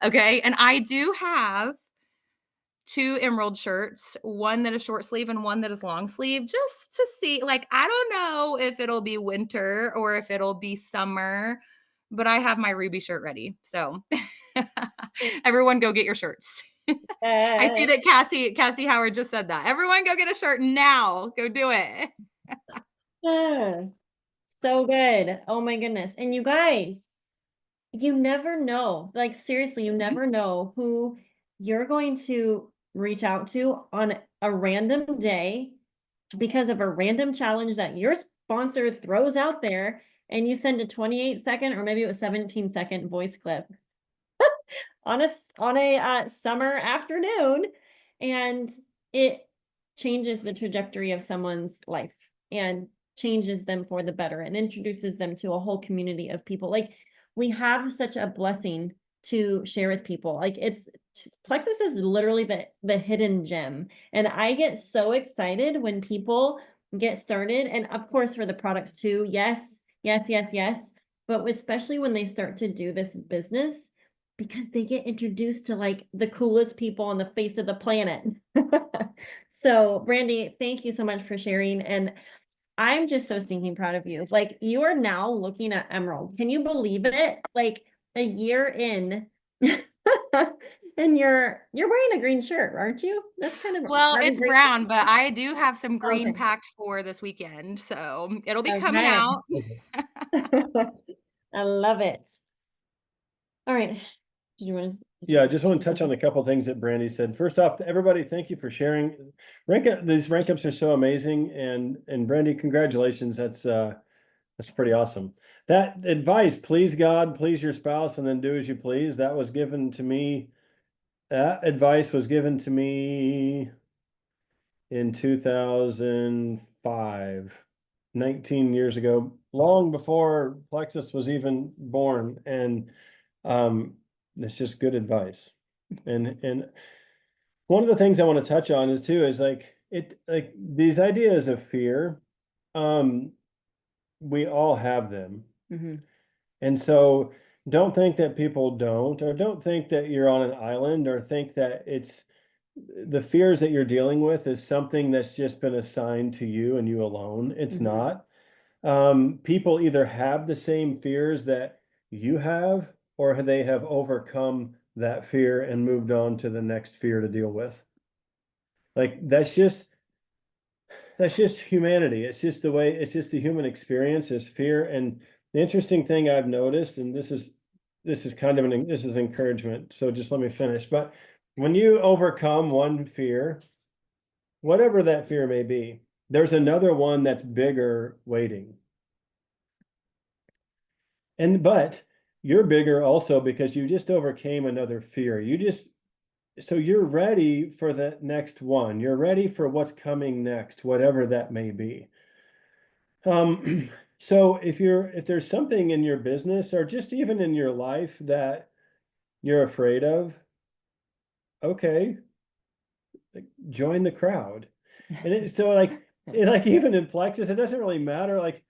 Okay. And I do have 2 emerald shirts, one that is short sleeve and one that is long sleeve, just to see. Like, I don't know if it'll be winter or if it'll be summer, but I have my Ruby shirt ready. So everyone go get your shirts. I see that Cassie Howard just said that. Everyone go get a shirt now. Go do it. So good. Oh my goodness. And you guys, you never know. Like seriously, you never know who you're going to reach out to on a random day because of a random challenge that your sponsor throws out there, and you send a 28-second or maybe it was 17-second voice clip on a summer afternoon, and it changes the trajectory of someone's life and changes them for the better and introduces them to a whole community of people. Like we have such a blessing to share with people. Like Plexus is literally the hidden gem. And I get so excited when people get started. And of course for the products too. Yes, yes, yes, yes. But especially when they start to do this business, because they get introduced to like the coolest people on the face of the planet. So Brandy, thank you so much for sharing. And I'm just so stinking proud of you. Like you are now looking at Emerald. Can you believe it? Like a year in and you're wearing a green shirt, aren't you? That's kind of Well, it's great. brown, but I do have some green Okay. packed for this weekend. So it'll be Okay. coming out. I love it. All right. Did you want to? Yeah, I just want to touch on a couple of things that Brandy said. First off, everybody, thank you for sharing. These rank ups are so amazing, and Brandy, congratulations. That's pretty awesome. That advice, please God, please your spouse, and then do as you please. That was given to me. That advice was given to me in 2005, 19 years ago, long before Plexus was even born, and it's just good advice. And one of the things I want to touch on is like these ideas of fear, we all have them. Mm-hmm. And so don't think that people don't, or don't think that you're on an island, or think that it's the fears that you're dealing with is something that's just been assigned to you and you alone. It's not. People either have the same fears that you have, or they have overcome that fear and moved on to the next fear to deal with. Like that's just humanity. It's just the human experience is fear. And the interesting thing I've noticed, and this is encouragement. So just let me finish. But when you overcome one fear, whatever that fear may be, there's another one that's bigger waiting. But you're bigger also because you just overcame another fear. So you're ready for the next one. You're ready for what's coming next, whatever that may be. So if there's something in your business or just even in your life that you're afraid of, okay, join the crowd. And so like even in Plexus, it doesn't really matter. Like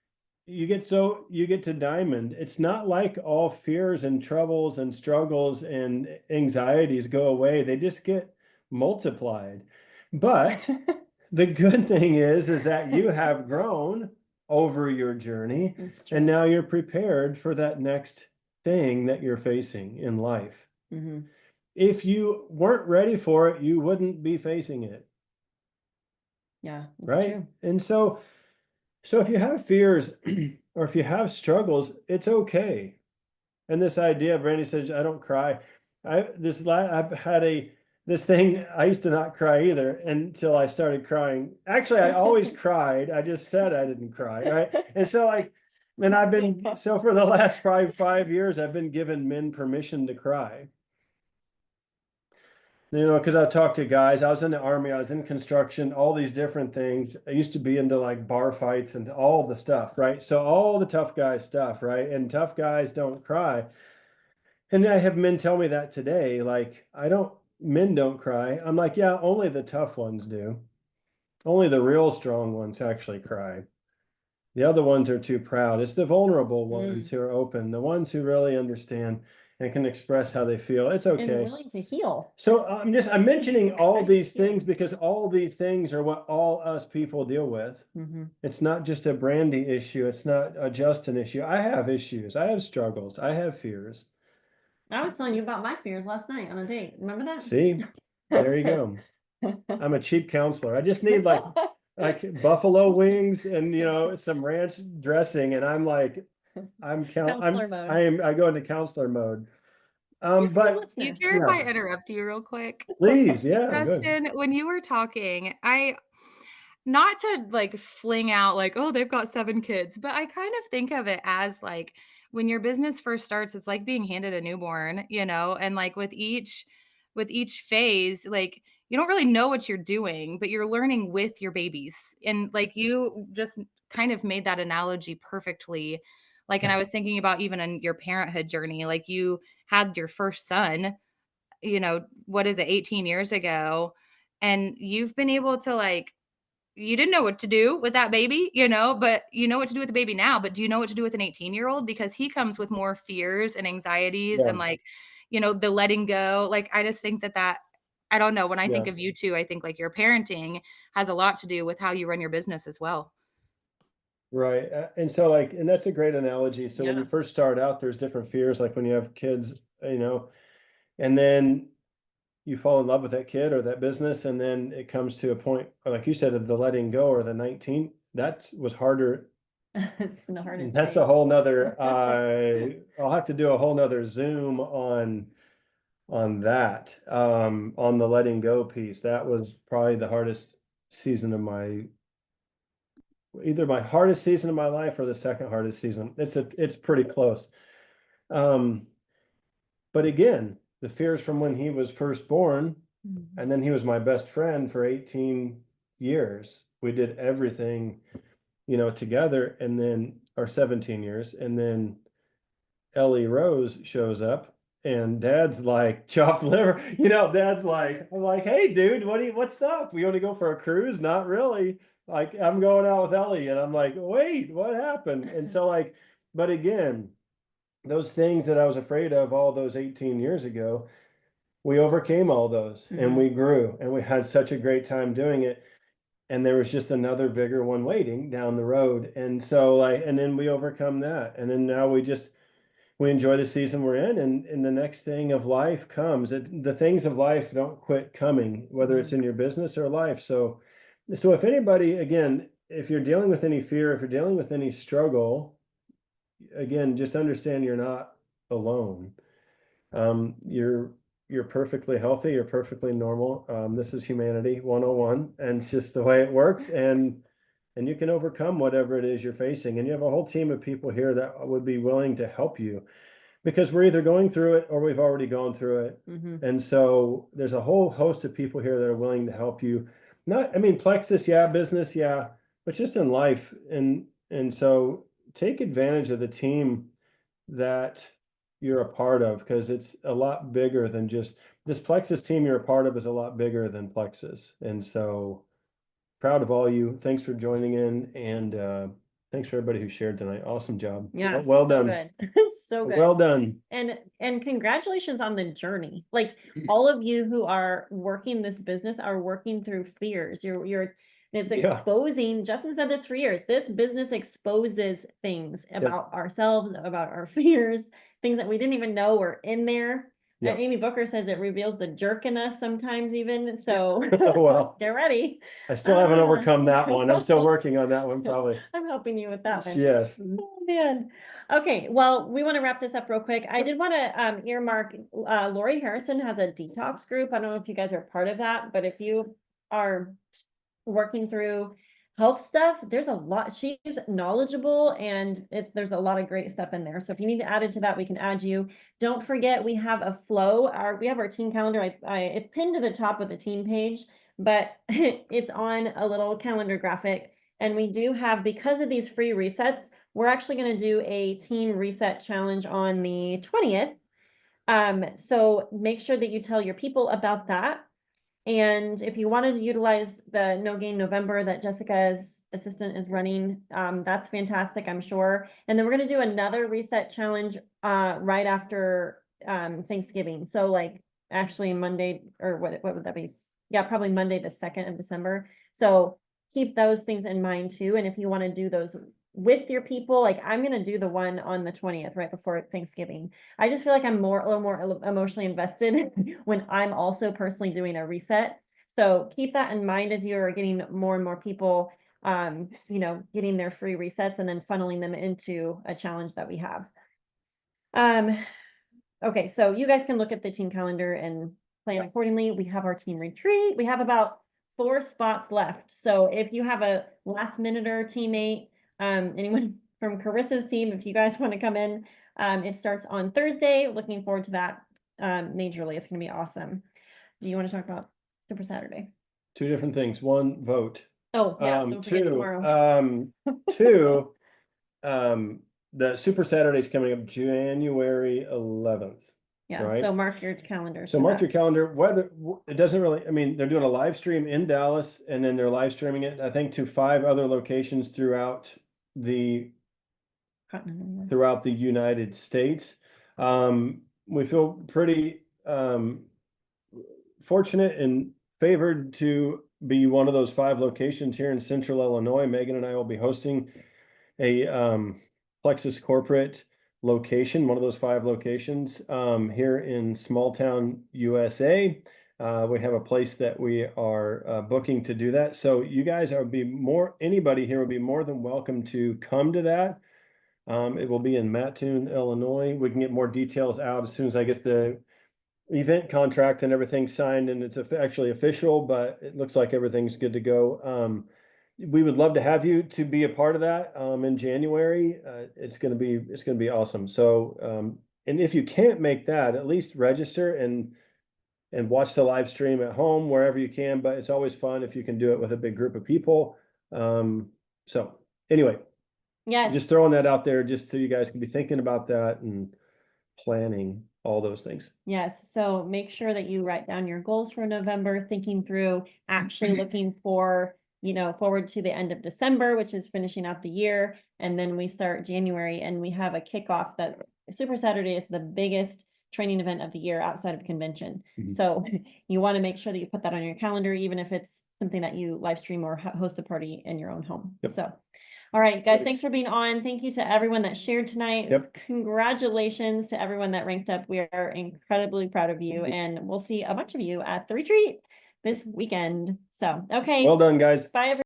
you get to Diamond. It's not like all fears and troubles and struggles and anxieties go away. They just get multiplied. But the good thing is that you have grown over your journey, and now you're prepared for that next thing that you're facing in life. Mm-hmm. If you weren't ready for it, you wouldn't be facing it. Yeah, that's right? true. And so if you have fears or if you have struggles, it's okay. And this idea, Brandy says, I don't cry. I've had this thing, I used to not cry either until I started crying. Actually, I always cried. I just said I didn't cry, right? And so so for the last probably 5 years, I've been giving men permission to cry. Because I talked to guys, I was in the army, I was in construction, all these different things. I used to be into like bar fights and all the stuff, right? So all the tough guy stuff, right? And tough guys don't cry. And I have men tell me that today, like, men don't cry. I'm like, yeah, only the tough ones do. Only the real strong ones actually cry. The other ones are too proud. It's the vulnerable ones who are open, the ones who really understand and can express how they feel. It's And okay. willing to heal. So I'm mentioning all these things because all these things are what all us people deal with. It's not just a Brandy issue. It's not a Justin issue. I have issues. I have struggles. I have fears. I was telling you about my fears last night on a date. Remember that? See, there you go. I'm a cheap counselor. I just need like buffalo wings and some ranch dressing, and I'm like, I go into counselor mode. But You care if I interrupt you real quick? Please, yeah, good. Justin, when you were talking, not to like fling out like, oh, they've got 7 kids, but I kind of think of it as like when your business first starts, it's like being handed a newborn, and like with each phase, like you don't really know what you're doing, but you're learning with your babies. And like you just kind of made that analogy perfectly. Like, and I was thinking about even in your parenthood journey, like you had your first son, what is it, 18 years ago, and you've been able to like, you didn't know what to do with that baby, but you know what to do with the baby now. But do you know what to do with an 18-year-old? Because he comes with more fears and anxieties and like, the letting go. Like, I just think that I don't know. When I think of you two, I think like your parenting has a lot to do with how you run your business as well. Right. And so and that's a great analogy. So when you first start out, there's different fears, like when you have kids, and then you fall in love with that kid or that business, and then it comes to a point, like you said, of the letting go or the 19. That was harder. It's been the hardest. That's a whole nother. I'll have to do a whole nother Zoom on that. On the letting go piece, that was probably the hardest season of either my hardest season of my life or the second hardest season. It's pretty close. But again, the fears from when he was first born, and then he was my best friend for 18 years. We did everything, together, and then, or 17 years. And then Ellie Rose shows up and dad's like chopped liver, dad's like, I'm like, hey dude, what's up? We want to go for a cruise? Not really. Like, I'm going out with Ellie, and I'm like, wait, what happened? And so but again, those things that I was afraid of all those 18 years ago, we overcame all those and we grew and we had such a great time doing it. And there was just another bigger one waiting down the road. And so and then we overcome that. And then now we enjoy the season we're in, and the next thing of life comes. The things of life don't quit coming, whether it's in your business or life. So if anybody, again, if you're dealing with any fear, if you're dealing with any struggle, again, just understand you're not alone. You're perfectly healthy. You're perfectly normal. This is humanity 101, and it's just the way it works. And you can overcome whatever it is you're facing. And you have a whole team of people here that would be willing to help you, because we're either going through it or we've already gone through it. And so there's a whole host of people here that are willing to help you. Plexus, business, but just in life. And so take advantage of the team that you're a part of, because it's a lot bigger than just this. Plexus team you're a part of is a lot bigger than Plexus. And so proud of all you. Thanks for joining in, and thanks for everybody who shared tonight. Awesome job. Yeah, well done. Good. So good. Well done. And congratulations on the journey. Like, all of you who are working this business are working through fears. It's exposing. Justin said this for years. This business exposes things about ourselves, about our fears, things that we didn't even know were in there. Yep. Amy Booker says it reveals the jerk in us sometimes even, so Well, get ready. I still haven't Ah. overcome that one. I'm still working on that one, probably. I'm helping you with that one. Yes. Oh, man. Okay, well, we want to wrap this up real quick. I did want to earmark, Lori Harrison has a detox group. I don't know if you guys are part of that, but if you are working through health stuff, there's a lot. She's knowledgeable and there's a lot of great stuff in there. So if you need to add it to that, we can add you. Don't forget, we have a flow. We have our team calendar. It's pinned to the top of the team page, but it's on a little calendar graphic. And we do have, because of these free resets, we're actually going to do a team reset challenge on the 20th. So make sure that you tell your people about that. And if you wanted to utilize the No Gain November that Jessica's assistant is running, that's fantastic, I'm sure. And then we're going to do another reset challenge right after Thanksgiving. So like actually Monday, or what would that be? Yeah, probably Monday, the 2nd of December. So keep those things in mind too. And if you want to do those with your people, like I'm going to do the one on the 20th, right before Thanksgiving. I just feel like I'm a little more emotionally invested when I'm also personally doing a reset. So keep that in mind as you're getting more and more people, getting their free resets and then funneling them into a challenge that we have. Okay, so you guys can look at the team calendar and plan accordingly. We have our team retreat. We have about 4 spots left. So if you have a last minuter teammate, anyone from Carissa's team, if you guys want to come in, it starts on Thursday. Looking forward to that majorly. It's going to be awesome. Do you want to talk about Super Saturday? 2 different things. 1, vote. Oh, yeah, don't forget 2, tomorrow. 2, the Super Saturday is coming up January 11th. Yeah, right? so mark your calendar. So mark your calendar. Whether it doesn't really, I mean, they're doing a live stream in Dallas, and then they're live streaming it, I think, to 5 other locations throughout the United States. We feel pretty fortunate and favored to be one of those 5 locations here in Central Illinois. Megan and I will be hosting a Plexus corporate location, one of those 5 locations here in small town USA. We have a place that we are booking to do that. So you guys anybody here will be more than welcome to come to that. It will be in Mattoon, Illinois. We can get more details out as soon as I get the event contract and everything signed and it's actually official, but it looks like everything's good to go. We would love to have you to be a part of that in January. It's going to be awesome. So, and if you can't make that, at least register and watch the live stream at home wherever you can. But it's always fun if you can do it with a big group of people. So anyway, yes, just throwing that out there just so you guys can be thinking about that and planning all those things. Yes, so make sure that you write down your goals for November, thinking through actually looking for, forward to the end of December, which is finishing out the year. And then we start January and we have a kickoff that Super Saturday is the biggest training event of the year outside of convention. So you want to make sure that you put that on your calendar, even if it's something that you live stream or host a party in your own home. Yep. So all right, guys, thanks for being on. Thank you to everyone that shared tonight. Yep. Congratulations to everyone that ranked up. We are incredibly proud of you, and we'll see a bunch of you at the retreat this weekend. So, okay. Well done, guys. Bye, everyone.